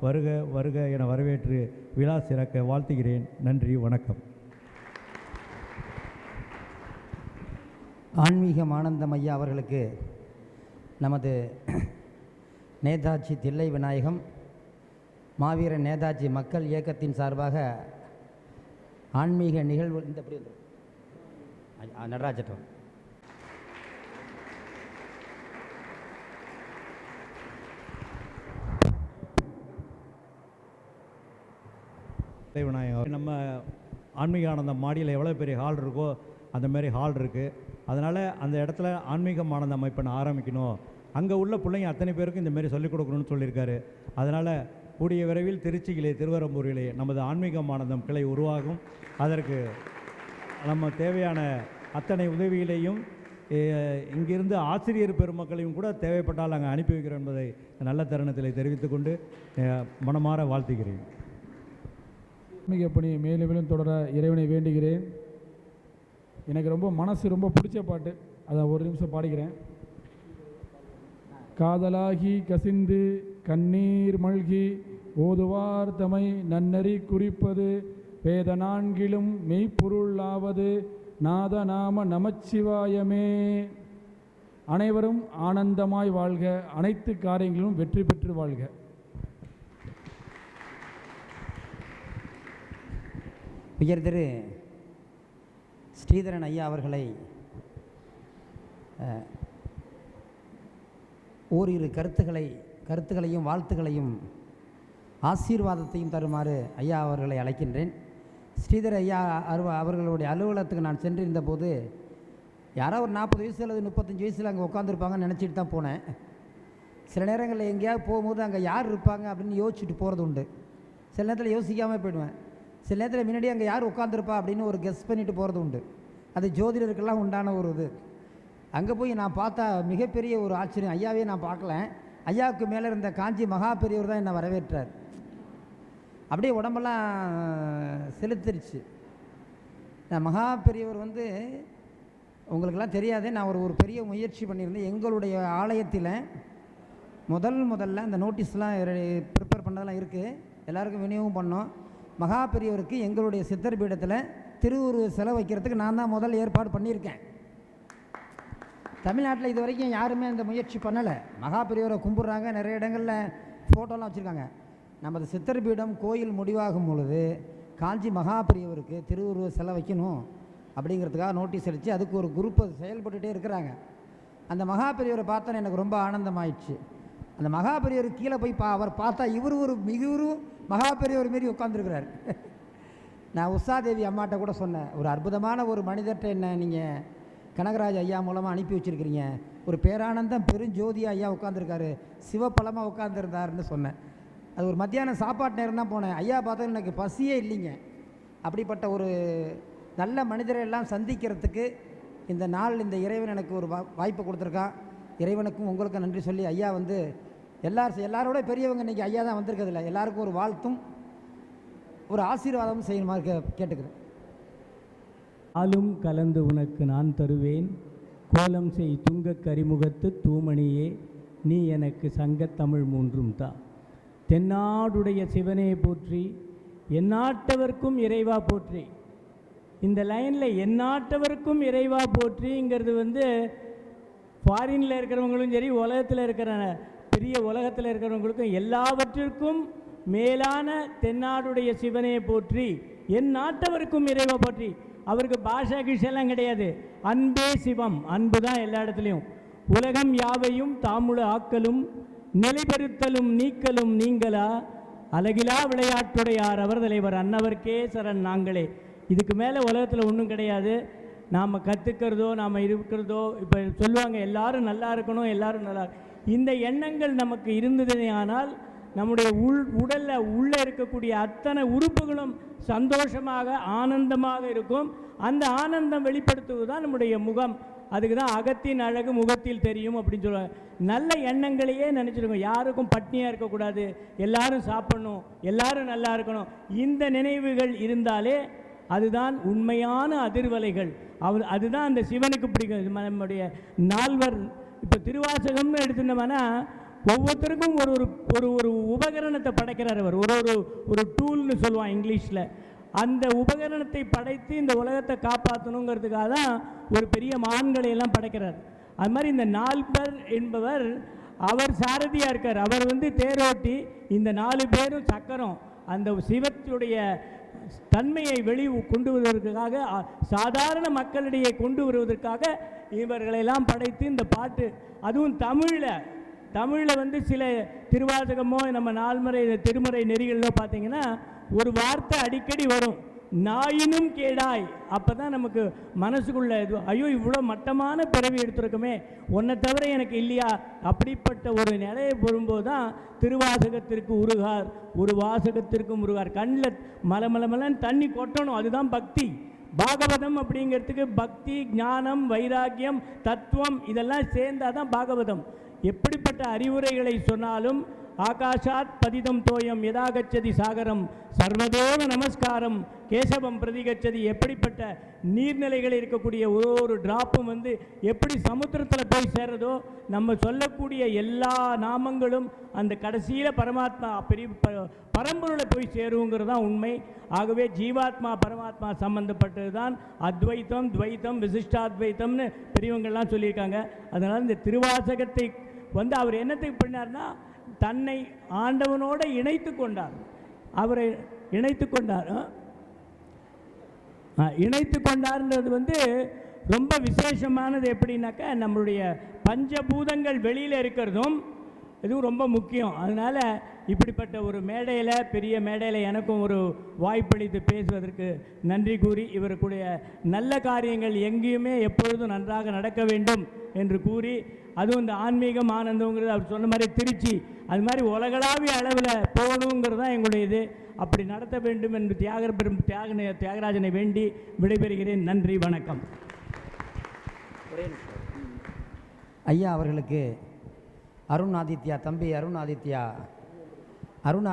வருக வருக என வரவேற்று விழா சிறக்க வாழ்த்துகிறேன். நன்றி, வணக்கம். ஆன்மீகம் ஆனந்தம் ஐயா அவர்களுக்கு நமது நேதாஜி தில்லை விநாயகம் மாவீரன் நேதாஜி மக்கள் இயக்கத்தின் சார்பாக ஆன்மீக நிகழ்வு இந்த எப்படி நடராஜட்டம் விநாயகம் நம்ம ஆன்மீக ஆனந்தம் மாடியில் எவ்வளோ பெரிய ஹால் இருக்கோ அந்த மாதிரி ஹால் இருக்குது. அதனால் அந்த இடத்துல ஆன்மீகம் ஆனந்த அமைப்பை ஆரம்பிக்கணும். அங்கே உள்ள பிள்ளைங்க அத்தனை பேருக்கும் இந்தமாரி சொல்லிக் கொடுக்கணும்னு சொல்லியிருக்காரு. அதனால் கூடிய விரைவில் திருச்சியிலே திருவரம்பூரிலே நமது ஆன்மீகம் ஆனந்தம் கிளை உருவாகும். அதற்கு நம்ம தேவையான அத்தனை உதவிகளையும் இங்கிருந்து ஆசிரியர் பெருமக்களையும் கூட தேவைப்பட்டால் அங்கே அனுப்பி வைக்கிறோம் என்பதை நல்ல தருணத்தில் தெரிவித்துக்கொண்டு மனமாற வாழ்த்துகிறேன். ஆன்மீக பணியை மேலும் மேலும் தொடர இறைவனை வேண்டுகிறேன். எனக்கு மனசு ரொம்ப பிடிச்ச பாட்டு, அதை ஒரு நிமிஷம் பாடிக்கிறேன். காதலாகி கசிந்து கண்ணீர் மல்கி ஓதுவார் தமை நன்னறி குறிப்பது வேத நான்கிலும் மெய்ப்பொருளாவது நாதநாம நமச்சிவாயமே. அனைவரும் ஆனந்தமாய் வாழ்க, அனைத்து காரியங்களிலும் வெற்றி பெற்று வாழ்க. உயர்திரு ஸ்ரீதரன் ஐயா அவர்களை ஓரிரு கருத்துக்களையும் வாழ்த்துக்களையும் ஆசீர்வாதத்தையும் தருமாறு ஐயா அவர்களை அழைக்கின்றேன். ஸ்ரீதர் ஐயா அவர்களுடைய அலுவலகத்துக்கு நான் சென்றிருந்த போது யாரோ ஒரு 40 வயசு அல்லது 35 வயசில் அங்கே உட்காந்துருப்பாங்கன்னு நினச்சிட்டு தான் போனேன். சில நேரங்களில் எங்கேயாவது போகும்போது அங்கே யார் இருப்பாங்க அப்படின்னு யோசிச்சுட்டு போகிறது உண்டு. சில நேரத்தில் யோசிக்காமல் போயிடுவேன். சில நேரத்தில் முன்னாடி அங்கே யார் உட்காந்துருப்பா அப்படின்னு ஒரு கெஸ் பண்ணிவிட்டு போகிறது உண்டு. அது ஜோதிடருக்கெல்லாம் உண்டான ஒரு இது. அங்கே போய் நான் பார்த்தா மிகப்பெரிய ஒரு ஆச்சரியம். ஐயாவே நான் பார்க்கல. ஐயாவுக்கு மேலே இருந்த காஞ்சி மகா பெரியவர் தான் என்னை வரவேற்றார். அப்படியே உடம்பெல்லாம் செலுத்திருச்சு. மகா பெரியவர் உங்களுக்கெல்லாம் தெரியாது, நான் ஒரு பெரிய முயற்சி பண்ணியிருந்தேன். எங்களுடைய ஆலயத்தில் முதல்ல அந்த நோட்டீஸ்லாம் ப்ரிப்பேர் பண்ணதெல்லாம் இருக்குது, எல்லாருக்கும் விநியோகம் பண்ணோம். மகா பெரியவருக்கு எங்களுடைய சித்தர் பீடத்தில் திருவுருவ சிலை வைக்கிறதுக்கு நான் தான் முதல் ஏற்பாடு பண்ணியிருக்கேன். தமிழ்நாட்டில் இது வரைக்கும் யாருமே அந்த முயற்சி பண்ணலை. மகா பெரியவரை கும்பிட்றாங்க, நிறைய இடங்களில் ஃபோட்டோலாம் வச்சுருக்காங்க. நமது சித்தர் பீடம் கோயில் முடிவாகும் பொழுது காஞ்சி மகா பெரியவருக்கு திருவுருவ சிலை வைக்கணும் அப்படிங்கிறதுக்காக நோட்டீஸ் அடித்து அதுக்கு ஒரு குரூப் செயல்பட்டுகிட்டே இருக்கிறாங்க. அந்த மகா பெரியவரை பார்த்தா எனக்கு ரொம்ப ஆனந்தமாயிடுச்சு. அந்த மகா பெரியவர் கீழே போய் அவர் பார்த்தா இவர் ஒரு மிகுரு மகா பெரியவர் மாரி உட்காந்துருக்கிறார். நான் உஷாதேவி அம்மாட்ட கூட சொன்னேன், ஒரு அற்புதமான ஒரு மனிதர்கிட்ட என்ன நீங்கள் கனகராஜ் ஐயா மூலமாக அனுப்பி வச்சுருக்கிறீங்க, ஒரு பேரானந்தம் பெருஞ்சோதியா ஐயா உட்காந்துருக்காரு, சிவப்பழமாக உட்காந்துருந்தாருன்னு சொன்னேன். அது ஒரு மத்தியானம் சாப்பாட்டு நேரம் தான் போனேன். ஐயா பார்த்தா எனக்கு பசியே இல்லைங்க. அப்படிப்பட்ட ஒரு நல்ல மனிதரை எல்லாம் சந்திக்கிறதுக்கு இந்த நாள், இந்த இறைவன் எனக்கு ஒரு வாய்ப்பு கொடுத்துருக்கான். இறைவனுக்கும் உங்களுக்கும் நன்றி சொல்லி ஐயா வந்து எல்லாரோட பெரியவங்க இன்றைக்கி ஐயா தான் வந்திருக்கிறதில்ல, எல்லாருக்கும் ஒரு வாழ்த்தும் ஒரு ஆசீர்வாதமும் செய்யணுமா கேட்டுக்கிறேன். ஆளும் கலந்து உனக்கு நான் தருவேன், கோலம் செய் துங்க கரிமுகத்து தூமணியே, நீ எனக்கு சங்கத்தமிழ் மூன்றும் தா. தென்னாடுடைய சிவனே போற்றி, எந்நாட்டவர்க்கும் இறைவா போற்றி. இந்த லைனில் எந்நாட்டவர்க்கும் இறைவா போற்றிங்கிறது வந்து ஃபாரினில் இருக்கிறவங்களும் சரி, உலகத்தில் இருக்கிற பெரிய உலகத்தில் இருக்கிறவங்களுக்கும் எல்லாவற்றிற்கும் மேலான தென்னாடுடைய சிவனே போற்றி, என் நாட்டவருக்கும் இறைவா போற்றி. அவருக்கு பாஷா கிஷெல்லாம் கிடையாது, அன்பே சிவம், அன்பு தான் எல்லா இடத்துலையும். உலகம் யாவையும் தாமுழ ஆக்கலும் நிலைபெறுத்தலும் நீக்கலும் நீங்களா, அழகிலா விளையாட்டுடையார் அவர் தலைவர் அன்னவர்க்கே சரண் நாங்களே. இதுக்கு மேலே உலகத்தில் ஒன்றும் கிடையாது. நாம் கற்றுக்கிறதோ நாம் இருக்கிறதோ, இப்போ சொல்லுவாங்க எல்லாரும் நல்லா இருக்கணும், எல்லாரும் நல்லா, இந்த எண்ணங்கள் நமக்கு இருந்ததே ஆனால் நம்முடைய உடலில் உள்ளே இருக்கக்கூடிய அத்தனை உறுப்புகளும் சந்தோஷமாக ஆனந்தமாக இருக்கும். அந்த ஆனந்தம் வெளிப்படுத்துவது தான் நம்முடைய முகம். அதுக்கு தான் அகத்தின் அழகு முகத்தில் தெரியும் அப்படின்னு சொல்லுவாங்க. நல்ல எண்ணங்களையே நினச்சிருக்கோம், யாருக்கும் பட்னியாக இருக்கக்கூடாது, எல்லாரும் சாப்பிடணும், எல்லாரும் நல்லா இருக்கணும், இந்த நினைவுகள் இருந்தாலே அதுதான் உண்மையான அதிர்வலைகள். அதுதான் அந்த சிவனுக்கு பிடிக்கும். நம்முடைய நால்வர் இப்போ திருவாசகம்னு எடுத்துட்டோம்னா ஒவ்வொருத்தருக்கும் ஒரு ஒரு ஒரு உபகரணத்தை படைக்கிறார் அவர். ஒரு டூல்னு சொல்லுவான் இங்கிலீஷில். அந்த உபகரணத்தை படைத்து இந்த உலகத்தை காப்பாற்றணுங்கிறதுக்காக தான் ஒரு பெரிய மான்களை எல்லாம் படைக்கிறார். அது மாதிரி இந்த நால்வர் என்பவர் அவர் சாரதியாக இருக்கார். அவர் வந்து தேரோட்டி, இந்த 4 பேரும் சக்கரம். அந்த சிவத்துடைய தன்மையை கொண்டு வருவதற்காக, சாதாரண மக்களிடையே கொண்டு வருவதற்காக இவர்களெல்லாம் படைத்து இந்த பாட்டு, அதுவும் தமிழில் வந்து சில திருவாசகமோ நம்ம நால்முறை திருமுறை நெறிகளிலோ பார்த்தீங்கன்னா ஒரு வார்த்தை அடிக்கடி வரும், நாயினும் கேடாய். அப்போ தான் நமக்கு மனசுக்குள்ள இது, ஐயோ இவ்வளோ மட்டமான பிறவி எடுத்துருக்குமே, உன்னை தவிர எனக்கு இல்லையா, அப்படிப்பட்ட ஒரு நிலையை வரும்போது தான் திருவாசகத்திற்கு உருகார், ஒரு வாசகத்திற்கும் உருகார். கண்ணில் மலமலன்னு தண்ணி கொட்டணும், அதுதான் பக்தி. பாகவதம் அப்படிங்கிறதுக்கு பக்தி, ஞானம், வைராக்கியம், தத்துவம் இதெல்லாம் சேர்ந்தாதான் பாகவதம். எப்படிப்பட்ட அறிவுரைகளை சொன்னாலும் ஆகாஷாத் பதிதம் தோயம் யதாகச்சதி சாகரம் சர்வதோக நமஸ்காரம் கேசவம் பிரதிகச்சதி. எப்படிப்பட்ட நீர்நிலைகள் இருக்கக்கூடிய ஒரு டிராப்பும் வந்து எப்படி சமுத்திரத்தில் போய் சேர்றதோ, நம்ம சொல்லக்கூடிய எல்லா நாமங்களும் அந்த கடைசியில் பரமாத்மா பெரிய பரம்பொருளை போய் சேருங்கிறது தான் உண்மை. ஆகவே ஜீவாத்மா பரமாத்மா சம்பந்தப்பட்டது தான் அத்வைத்தம், துவைத்தம், விசிஷ்டாத்வைத்தம்னு பெரியவங்கள்லாம் சொல்லியிருக்காங்க. அதனால் இந்த திருவாசகத்தை வந்து அவர் என்னத்துக்கு பண்ணார்னா தன்னை ஆண்டவனோடு இணைத்து கொண்டார். அவரை இணைத்து கொண்டார்ன்றது வந்து ரொம்ப விசேஷமானது. எப்படின்னாக்கா நம்மளுடைய பஞ்சபூதங்கள் வெளியில் இருக்கிறதும் இதுவும் ரொம்ப முக்கியம். அதனால் இப்படிப்பட்ட ஒரு மேடையில், பெரிய மேடையில் எனக்கும் ஒரு வாய்ப்பளித்து பேசுவதற்கு நன்றி கூறி, இவருக்குடைய நல்ல காரியங்கள் எங்கேயுமே எப்பொழுதும் நன்றாக நடக்க வேண்டும் என்று கூறி, அதுவும் இந்த ஆன்மீகம் ஆனந்தங்கிறது அவர் சொன்ன மாதிரி திருச்சி அது மாதிரி உலகளாவிய அளவில் போகணுங்கிறது தான் எங்களுடைய இது. அப்படி நடத்த வேண்டும் என்று தியாகராஜனை வேண்டி விடைபெறுகிறேன். நன்றி, வணக்கம். ஐயா அவர்களுக்கு அருண் ஆதித்யா, தம்பி அருண்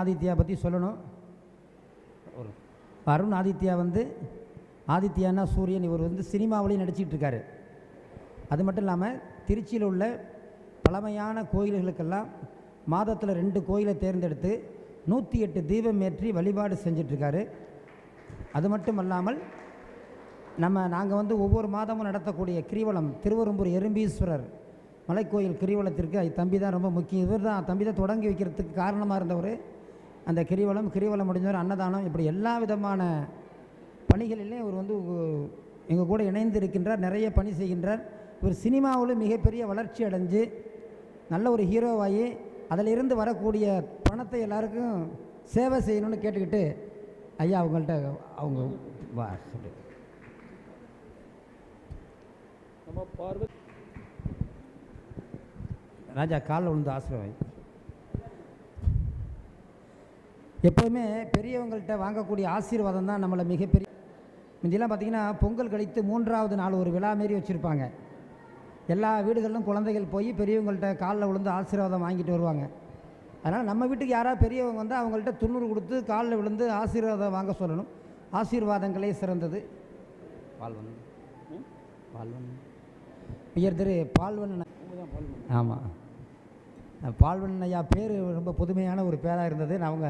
ஆதித்யா பற்றி சொல்லணும். அருண் ஆதித்யா வந்து ஆதித்யானா சூரியன், இவர் வந்து சினிமாவிலையும் நடிச்சிட்டு இருக்காரு. அது மட்டும் இல்லாமல் திருச்சியில் உள்ள பழமையான கோயில்களுக்கெல்லாம் மாதத்தில் 2 கோயிலை தேர்ந்தெடுத்து 108 தீபம் ஏற்றி வழிபாடு செஞ்சிட்ருக்காரு. அது மட்டும் அல்லாமல் நாங்கள் வந்து ஒவ்வொரு மாதமும் நடத்தக்கூடிய கிரிவலம் திருவெரும்பூர் எறும்பீஸ்வரர் மலைக்கோயில் கிரிவலத்திற்கு தம்பி தான் ரொம்ப முக்கியம். இவர் தான் தம்பி தான் தொடங்கி வைக்கிறதுக்கு காரணமாக இருந்தவர். அந்த கிரிவலம் முடிஞ்சவர் அன்னதானம், இப்படி எல்லா விதமான பணிகளிலையும் இவர் வந்து எங்கள் கூட இணைந்து இருக்கின்றார், நிறைய பணி செய்கின்றார். இவர் சினிமாவில் மிகப்பெரிய வளர்ச்சி அடைஞ்சு நல்ல ஒரு ஹீரோவாகி அதிலிருந்து வரக்கூடிய பணத்தை எல்லாருக்கும் சேவை செய்யணும்னு கேட்டுக்கிட்டு ஐயா அவங்கள்ட்ட அவங்க வா சொல்லு. ராஜா காலில் விழுந்து ஆசீர்வாதம். எப்போதுமே பெரியவங்கள்ட்ட வாங்கக்கூடிய ஆசீர்வாதம் தான் நம்மளை மிகப்பெரிய. முந்தியெல்லாம் பார்த்திங்கன்னா பொங்கல் கழித்து 3ஆவது நாள் ஒரு விழா மாரி வச்சுருப்பாங்க. எல்லா வீடுகளிலும் குழந்தைகள் போய் பெரியவங்கள்ட்ட காலில் விழுந்து ஆசீர்வாதம் வாங்கிட்டு வருவாங்க. அதனால் நம்ம வீட்டுக்கு யாராவது பெரியவங்க வந்து அவங்கள்ட்ட 90 கொடுத்து காலில் விழுந்து ஆசீர்வாதம் வாங்க சொல்லணும். ஆசீர்வாதங்களே சிறந்தது. பால்வன் உயர் திரு பால்வன். ஆமாம், பால்வன் ஐயா பேர் ரொம்ப புதுமையான ஒரு பேராக இருந்தது. நான் அவங்க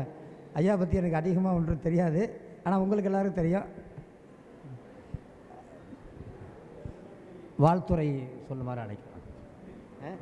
ஐயா பற்றி எனக்கு அதிகமாக ஒன்றும் தெரியாது, ஆனால் உங்களுக்கு எல்லோரும் தெரியும். வாழ்த்துறை சொல்லுமாறு அழைக்கிறேன்.